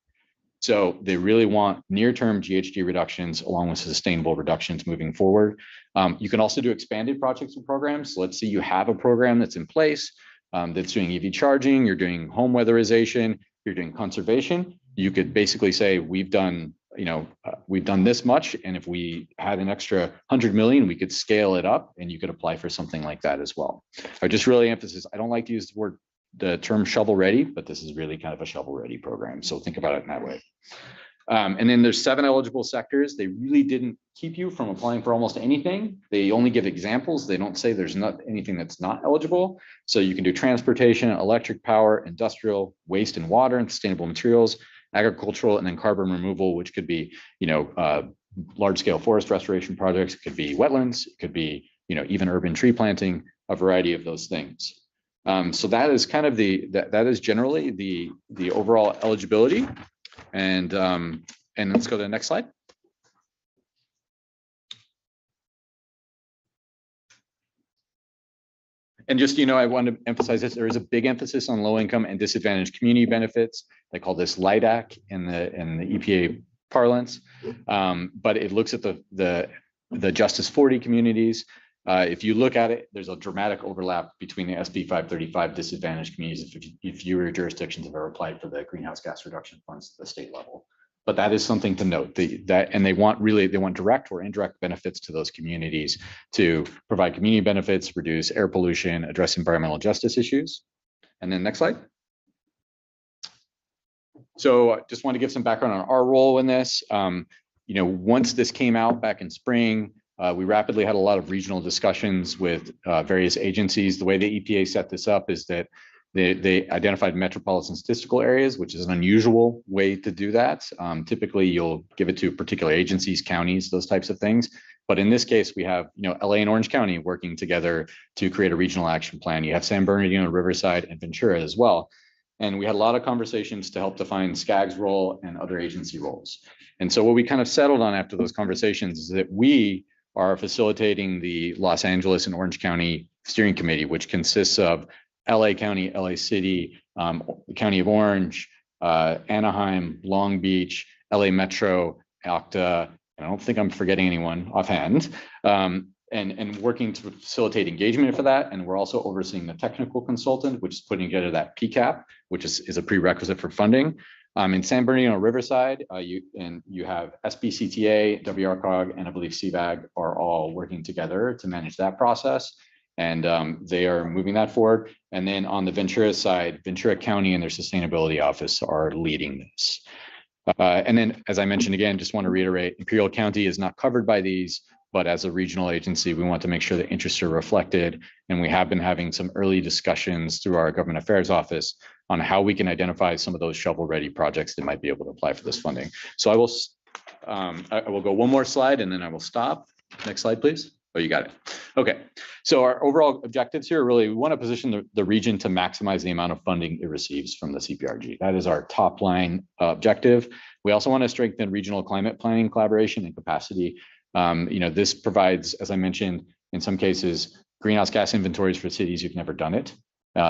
So they really want near-term GHG reductions along with sustainable reductions moving forward. You can also do expanded projects and programs. So let's say you have a program that's in place that's doing EV charging, you're doing home weatherization, you're doing conservation. You could basically say, we've done this much, and if we had an extra 100 million, we could scale it up, and you could apply for something like that as well. I just really emphasize, I don't like to use the term shovel ready, but this is really kind of a shovel ready program. So think about it in that way. And then there's 7 eligible sectors. They really didn't keep you from applying for almost anything. They only give examples. They don't say there's not anything that's not eligible. So you can do transportation, electric power, industrial, waste and water, and sustainable materials, agricultural, and then carbon removal, which could be, large scale forest restoration projects. It could be wetlands. It could be, even urban tree planting, a variety of those things. So that is kind of that is generally the overall eligibility. And let's go to the next slide. And just, I want to emphasize this, there is a big emphasis on low income and disadvantaged community benefits. They call this LIDAC in the EPA parlance. But it looks at the Justice 40 communities. If you look at it, there's a dramatic overlap between the SB 535 disadvantaged communities if fewer jurisdictions have ever applied for the greenhouse gas reduction funds at the state level. But that is something to note. They want direct or indirect benefits to those communities to provide community benefits, reduce air pollution, address environmental justice issues. And then next slide. So I just want to give some background on our role in this. Once this came out back in spring, we rapidly had a lot of regional discussions with various agencies. The way the EPA set this up is that they identified metropolitan statistical areas, which is an unusual way to do that. Typically, you'll give it to particular agencies, counties, those types of things. But in this case, we have LA and Orange County working together to create a regional action plan. You have San Bernardino, Riverside, and Ventura as well. And we had a lot of conversations to help define SCAG's role and other agency roles. And so what we kind of settled on after those conversations is that we are facilitating the Los Angeles and Orange County Steering Committee, which consists of LA County, LA City, the County of Orange, Anaheim, Long Beach, LA Metro, Octa. I don't think I'm forgetting anyone offhand, and working to facilitate engagement for that. And we're also overseeing the technical consultant, which is putting together that PCAP, which is a prerequisite for funding. In San Bernardino, Riverside, you have SBCTA, WRCOG, and I believe CVAG are all working together to manage that process. And they are moving that forward. And then on the Ventura side, Ventura County and their sustainability office are leading this. And then, as I mentioned again, just want to reiterate, Imperial County is not covered by these, but as a regional agency, we want to make sure that interests are reflected. And we have been having some early discussions through our government affairs office on how we can identify some of those shovel-ready projects that might be able to apply for this funding. So I will go one more slide and then I will stop. Next slide, please. Oh, you got it. Okay. So our overall objectives here, really, we want to position the region to maximize the amount of funding it receives from the CPRG. That is our top line objective. We also want to strengthen regional climate planning collaboration and capacity. This provides, as I mentioned, in some cases, greenhouse gas inventories for cities who've never done it.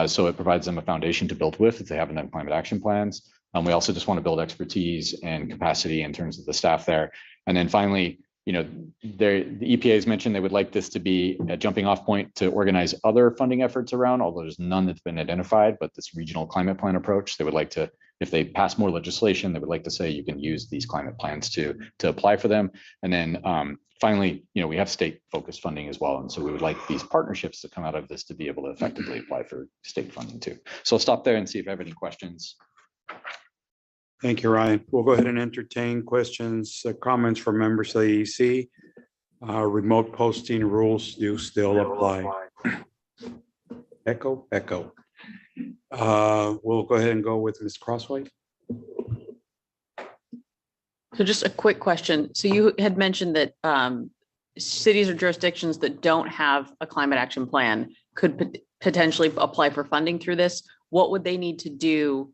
So it provides them a foundation to build with if they haven't done climate action plans. We also just want to build expertise and capacity in terms of the staff there. And then finally, the EPA has mentioned they would like this to be a jumping off point to organize other funding efforts around, although there's none that's been identified, but this regional climate plan approach, they would like to, if they pass more legislation, they would like to say you can use these climate plans to apply for them. And then finally, we have state focused funding as well. And so we would like these partnerships to come out of this to be able to effectively apply for state funding too. So I'll stop there and see if I have any questions. Thank you, Ryan. We'll go ahead and entertain questions, comments from members of the EC. Remote posting rules do still apply. Echo. We'll go ahead and go with Ms. Crosswhite. So just a quick question. So you had mentioned that cities or jurisdictions that don't have a climate action plan could potentially apply for funding through this. What would they need to do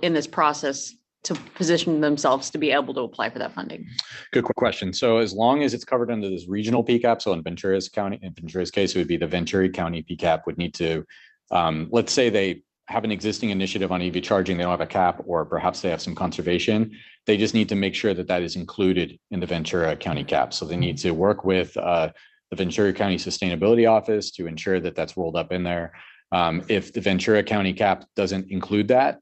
in this process to position themselves to be able to apply for that funding? Good question. So as long as it's covered under this regional PCAP, so in Ventura's case, it would be the Ventura County PCAP would need to, let's say they have an existing initiative on EV charging, they don't have a cap, or perhaps they have some conservation. They just need to make sure that that is included in the Ventura County cap. So they need to work with the Ventura County Sustainability Office to ensure that that's rolled up in there. If the Ventura County cap doesn't include that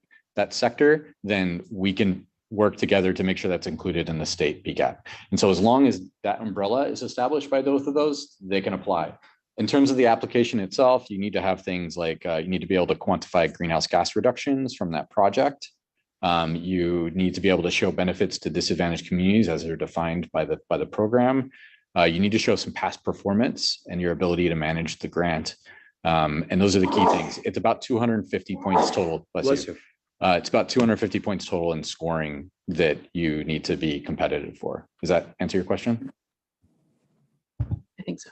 sector, then we can work together to make sure that's included in the state PCAP. And so as long as that umbrella is established by both of those, they can apply. In terms of the application itself, you need to have things like you need to be able to quantify greenhouse gas reductions from that project. You need to be able to show benefits to disadvantaged communities as they're defined by the program. You need to show some past performance and your ability to manage the grant. And those are the key things. It's about 250 points total. Bless you. It's about 250 points total in scoring that you need to be competitive for. Does that answer your question? I think so.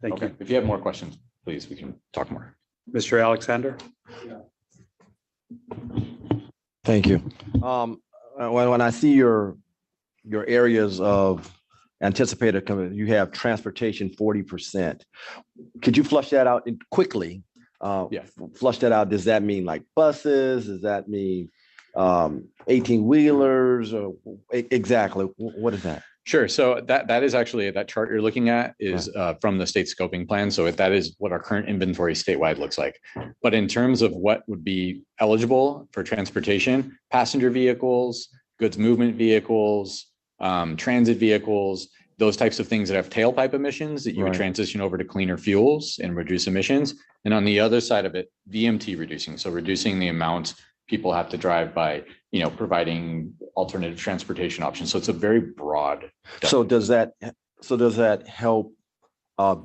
Thank you. If you have more questions, please, we can talk more. Mr. Alexander. Thank you. When I see your areas of anticipated, you have transportation 40%. Could you flush that out quickly? Flush that out. Does that mean like buses? Does that mean 18-wheelers? Or exactly what is that? Sure. So that is actually, that chart you're looking at is from the state scoping plan. So that is what our current inventory statewide looks like. But in terms of what would be eligible for transportation, passenger vehicles, goods movement vehicles, transit vehicles, those types of things that have tailpipe emissions that you would transition over to cleaner fuels and reduce emissions. And on the other side of it, VMT reducing. So reducing the amount people have to drive by, providing alternative transportation options. So it's a very broad. So does that help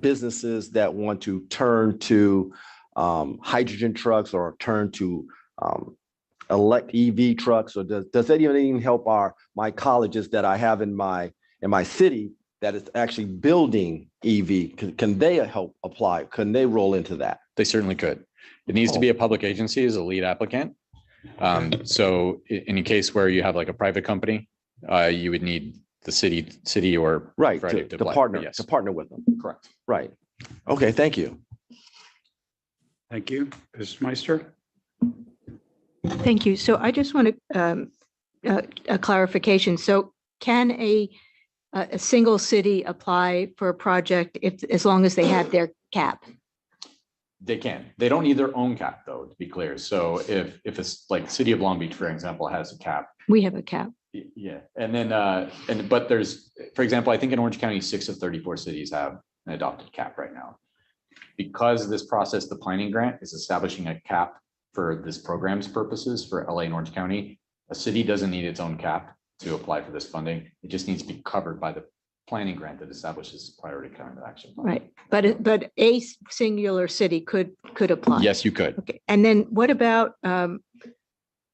businesses that want to turn to hydrogen trucks or turn to EV trucks? Or does that even help my colleges that I have in my city that is actually building EV? Can they help apply? Can they roll into that? They certainly could. It needs to be a public agency as a lead applicant. So in a case where you have like a private company, you would need the city or to partner with them. Correct. Right. Okay. Thank you. Thank you, Ms. Meister. Thank you. So I just want a clarification. So can a single city apply for a project as long as they have their cap? They can. They don't need their own cap, though, to be clear. So if it's like City of Long Beach, for example, has a cap. We have a cap. Yeah. And then, but there's, for example, I think in Orange County, 6 of 34 cities have an adopted cap right now. Because of this process, the planning grant is establishing a cap for this program's purposes for LA and Orange County. A city doesn't need its own cap to apply for this funding. It just needs to be covered by the planning grant that establishes priority climate action plan. Right. But a singular city could apply. Yes, you could. Okay. And then what about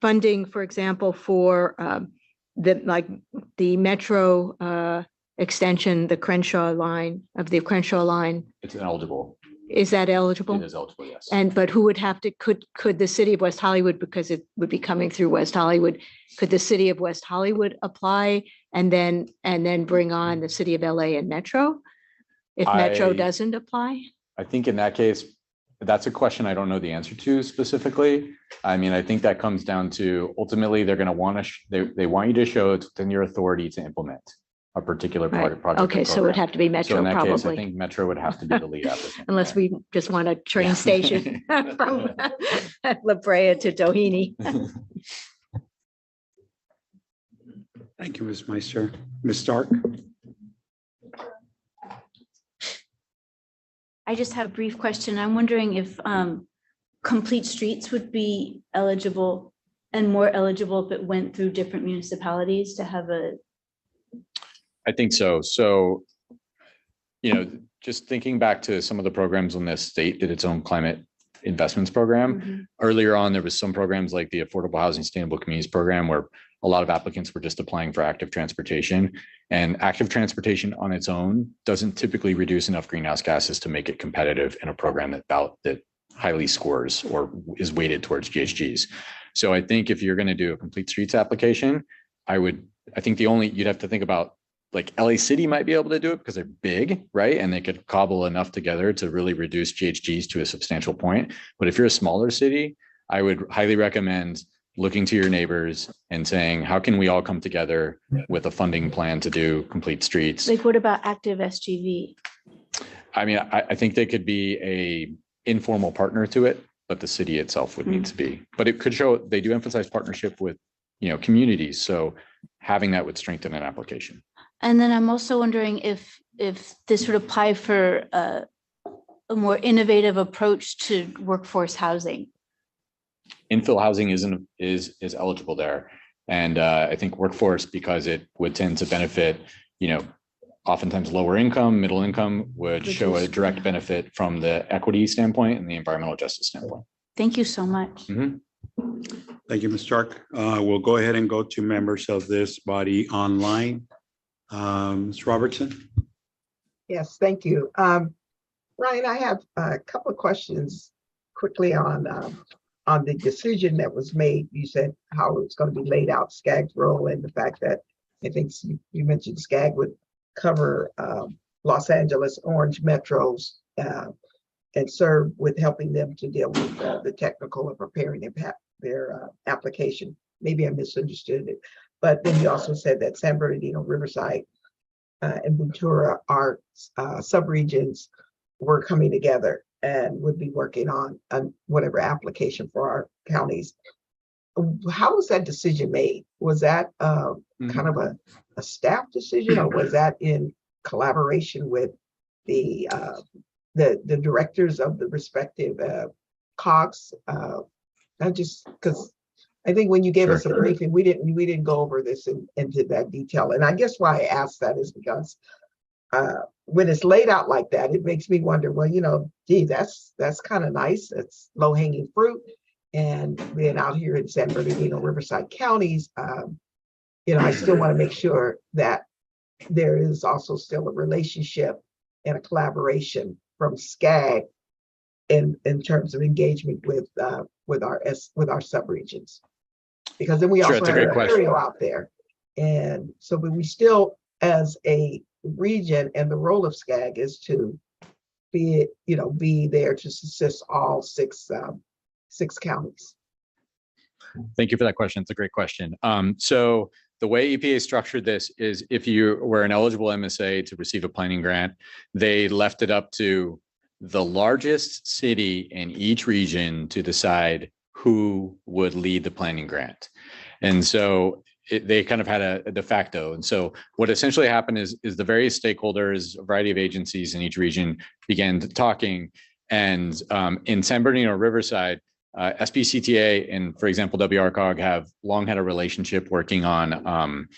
funding, for example, for the metro extension, the Crenshaw line of the Crenshaw line. It's ineligible. Is that eligible? It is eligible, yes. But who would have to, could the city of West Hollywood, because it would be coming through West Hollywood, could the city of West Hollywood apply and then bring on the city of LA and Metro? If Metro doesn't apply? I think in that case, that's a question I don't know the answer to specifically. I mean, I think that comes down to ultimately they're going to want to, they want you to show it's within your authority to implement a particular project. Okay, so it would have to be Metro, So in that probably. case, I think Metro would have to be the lead applicant. Unless we just want a train station from La Brea to Doheny. Thank you, Ms. Meister. Ms. Stark? I just have a brief question. I'm wondering if complete streets would be eligible and more eligible if it went through different municipalities to have a. I think so. So, just thinking back to some of the programs when the state did its own climate investments program. Earlier on, there was some programs like the Affordable Housing Sustainable Communities Program where a lot of applicants were just applying for active transportation, and active transportation on its own doesn't typically reduce enough greenhouse gases to make it competitive in a program that highly scores or is weighted towards GHGs. So I think if you're going to do a complete streets application, I think you'd have to think about like LA City might be able to do it because they're big, right? And they could cobble enough together to really reduce GHGs to a substantial point. But if you're a smaller city, I would highly recommend looking to your neighbors and saying, how can we all come together with a funding plan to do complete streets? Like, what about active SGV? I mean, I think they could be a informal partner to it, but the city itself would need to be. But it could show, they do emphasize partnership with, communities. So having that would strengthen an application. And then I'm also wondering if this would apply for a more innovative approach to workforce housing. Infill housing is eligible there. And I think workforce, because it would tend to benefit, oftentimes lower income, middle income would show a direct benefit from the equity standpoint and the environmental justice standpoint. Thank you so much. Thank you, Ms. Stark. We'll go ahead and go to members of this body online. Ms. Robertson? Yes, thank you. Ryan, I have a couple of questions quickly on the decision that was made. You said how it's going to be laid out, SCAG's role, and the fact that I think you mentioned SCAG would cover Los Angeles, Orange metros and serve with helping them to deal with the technical and preparing their application. Maybe I misunderstood it. But then you also said that San Bernardino, Riverside, and Ventura are subregions were coming together and would be working on whatever application for our counties. How was that decision made? Was that kind of a staff decision, or was that in collaboration with the directors of the respective COGS? Because I think when you gave us a briefing, we didn't go over this into that detail. And I guess why I asked that is because when it's laid out like that, it makes me wonder, well, gee, that's kind of nice. It's low hanging fruit. And being out here in San Bernardino, Riverside counties, I still want to make sure that there is also still a relationship and a collaboration from SCAG in terms of engagement with our subregions. Because then we also have Ontario out there. And so we still, as a region, and the role of SCAG is to be there to assist all six counties. Thank you for that question. It's a great question. So the way EPA structured this is if you were an eligible MSA to receive a planning grant, they left it up to the largest city in each region to decide who would lead the planning grant. And so they kind of had a de facto. And so what essentially happened is the various stakeholders, a variety of agencies in each region began talking. And in San Bernardino, Riverside, SBCTA and, for example, WRCOG have long had a relationship working on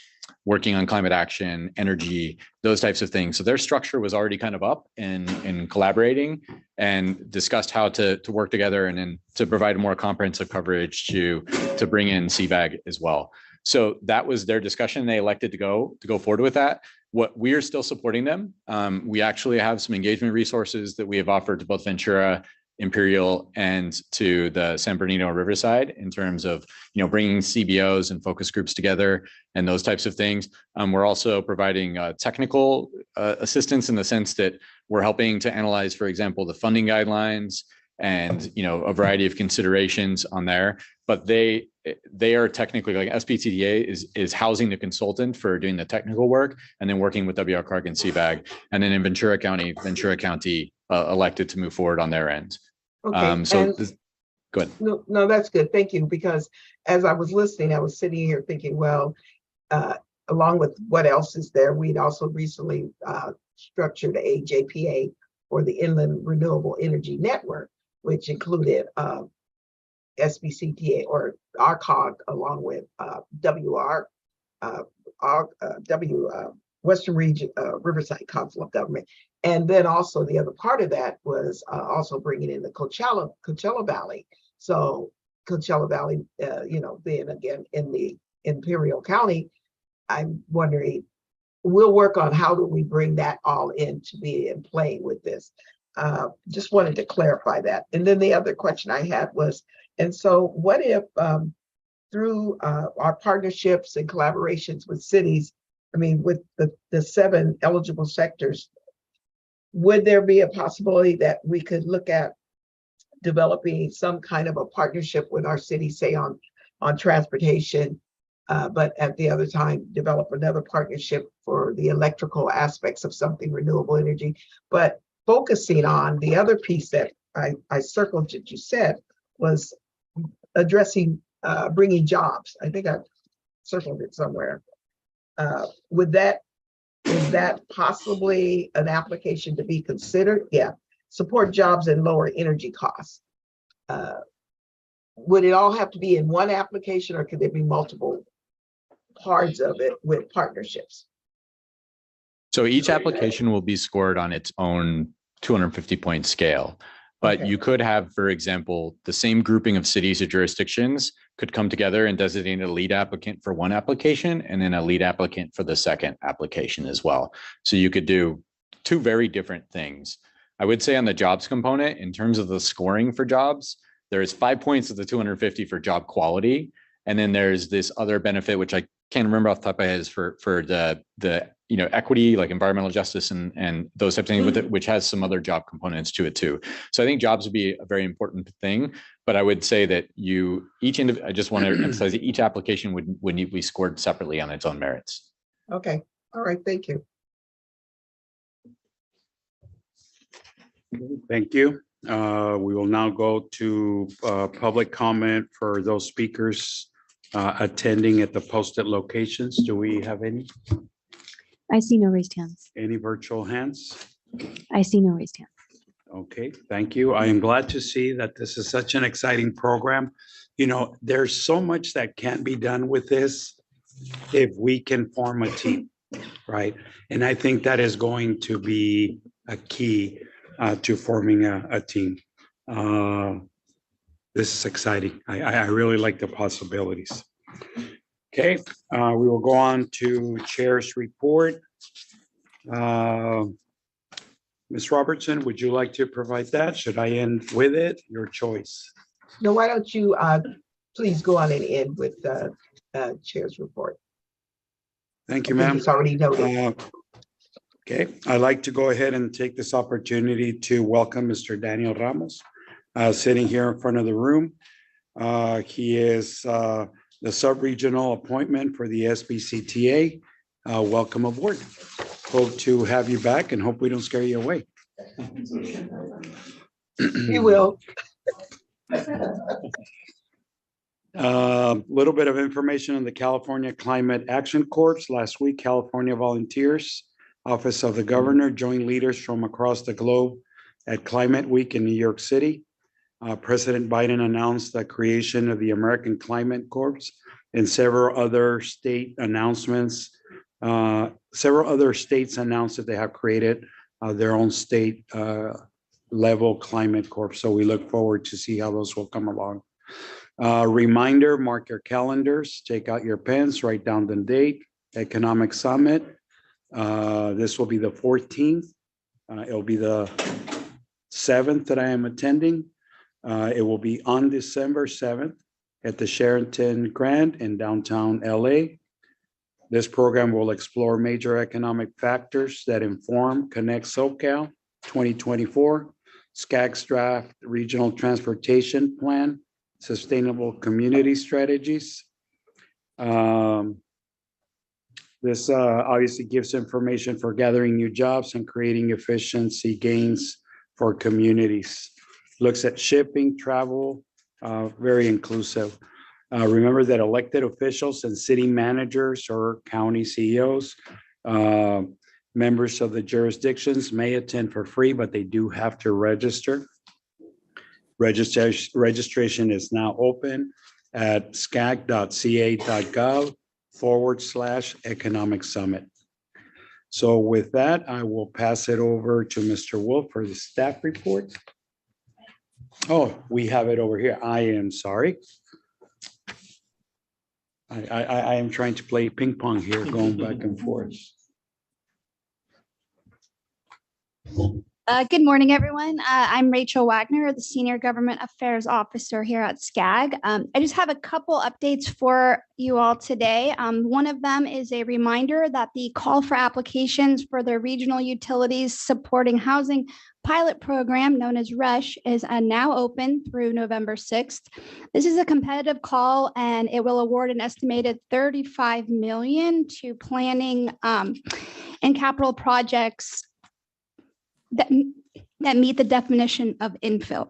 climate action, energy, those types of things. So their structure was already kind of up and collaborating. and discussed how to work together and then to provide more comprehensive coverage to bring in CVAG as well. So that was their discussion. They elected to go forward with that. What we are still supporting them. We actually have some engagement resources that we have offered to both Ventura, Imperial, and to the San Bernardino Riverside in terms of bringing CBOs and focus groups together and those types of things. We're also providing technical assistance in the sense that we're helping to analyze, for example, the funding guidelines and a variety of considerations on there. But they are technically, like SPTDA is housing the consultant for doing the technical work and then working with WR Clark and CVAG. And then in Ventura County elected to move forward on their end. Okay. Go ahead. No, that's good. Thank you. Because as I was listening, I was sitting here thinking, well, along with what else is there, we'd also recently structured a JPA for the Inland Renewable Energy Network, which included SBCTA or RCOG along with Western Region Riverside Council of Government. And then also the other part of that was also bringing in the Coachella Valley. So Coachella Valley, being again in the Imperial County, I'm wondering, we'll work on how do we bring that all in to be in play with this. Just wanted to clarify that. And then the other question I had was, and so what if through our partnerships and collaborations with cities, with the 7 eligible sectors, would there be a possibility that we could look at developing some kind of a partnership with our city, say on transportation, but at the other time, develop another partnership for the electrical aspects of something renewable energy, but focusing on the other piece that I circled that you said was addressing bringing jobs. I think I circled it somewhere. Is that possibly an application to be considered? Yeah, support jobs and lower energy costs. Would it all have to be in one application, or could there be multiple parts of it with partnerships? So each application will be scored on its own 250-point scale. But you could have, for example, the same grouping of cities or jurisdictions could come together and designate a lead applicant for one application and then a lead applicant for the second application as well. So you could do 2 very different things. I would say on the jobs component, in terms of the scoring for jobs, there's 5 points of the 250 for job quality. And then there's this other benefit, which I can't remember off the top of my head, is for the equity, like environmental justice and those types of things, which has some other job components to it too. So I think jobs would be a very important thing, but I would say that I just want to emphasize that each application would need to be scored separately on its own merits. Okay, all right, thank you. Thank you. We will now go to public comment for those speakers attending at the posted locations. Do we have any? I see no raised hands. Any virtual hands? I see no raised hands. Okay, thank you. I am glad to see that this is such an exciting program. There's so much that can be done with this if we can form a team, right? And I think that is going to be a key to forming a team. This is exciting. I really like the possibilities. Okay, we will go on to Chair's report. Ms. Robertson, would you like to provide that? Should I end with it? Your choice. No, why don't you please go on and end with the Chair's report. Thank you, ma'am. It's already noted. Okay, I'd like to go ahead and take this opportunity to welcome Mr. Daniel Ramos, sitting here in front of the room. He is the sub-regional appointment for the SBCTA. Welcome aboard. Hope to have you back and hope we don't scare you away. You will. Little bit of information on the California Climate Action Corps. Last week, California volunteers, Office of the Governor, joined leaders from across the globe at Climate Week in New York City. President Biden announced the creation of the American Climate Corps and several other state announcements. Several other states announced that they have created their own state Level Climate Corp. So we look forward to see how those will come along. Reminder, mark your calendars, take out your pens, write down the date, Economic Summit. This will be the 14th. It'll be the 7th that I am attending. It will be on December 7th at the Sheraton Grand in downtown LA. This program will explore major economic factors that inform Connect SoCal 2024, SCAG's draft regional transportation plan, sustainable community strategies. This obviously gives information for gathering new jobs and creating efficiency gains for communities. Looks at shipping, travel, very inclusive. Remember that elected officials and city managers or county CEOs, members of the jurisdictions may attend for free, but they do have to register. Registration is now open at scag.ca.gov/economic summit. So with that, I will pass it over to Mr. Wolf for the staff report. Oh, we have it over here. I am sorry. I am trying to play ping pong here, going back and forth. Good morning, everyone. I'm Rachel Wagner, the Senior Government Affairs Officer here at SCAG. I just have a couple updates for you all today. One of them is a reminder that the call for applications for the Regional Utilities Supporting Housing pilot program known as RUSH is now open through November 6th. This is a competitive call and it will award an estimated $35 million to planning and capital projects that meet the definition of infill.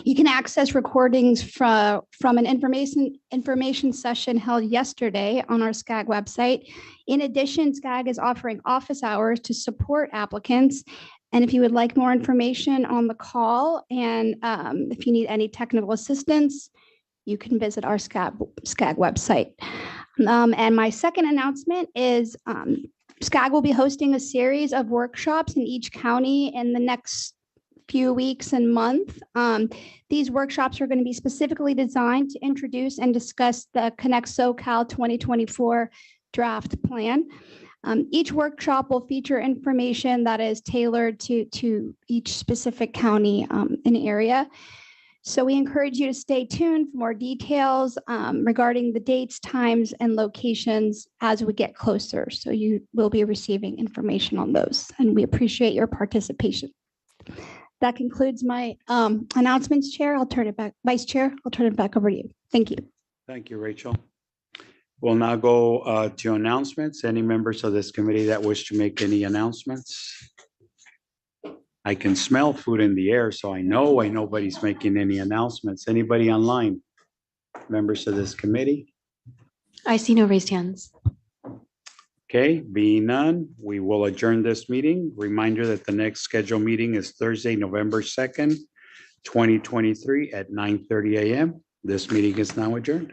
You can access recordings from an information session held yesterday on our SCAG website. In addition, SCAG is offering office hours to support applicants. And if you would like more information on the call and if you need any technical assistance, you can visit our SCAG website. And my second announcement is SCAG will be hosting a series of workshops in each county in the next few weeks and month. These workshops are going to be specifically designed to introduce and discuss the Connect SoCal 2024 draft plan. Each workshop will feature information that is tailored to each specific county and area. So we encourage you to stay tuned for more details regarding the dates, times, and locations as we get closer. So you will be receiving information on those, and we appreciate your participation. That concludes my announcements, Chair. I'll turn it back, Vice Chair. I'll turn it back over to you. Thank you. Thank you, Rachel. We'll now go to announcements. Any members of this committee that wish to make any announcements? I can smell food in the air, so I know why nobody's making any announcements. Anybody online? Members of this committee? I see no raised hands. Okay, being none, we will adjourn this meeting. Reminder that the next scheduled meeting is Thursday, November 2nd, 2023 at 9:30 a.m. This meeting is now adjourned.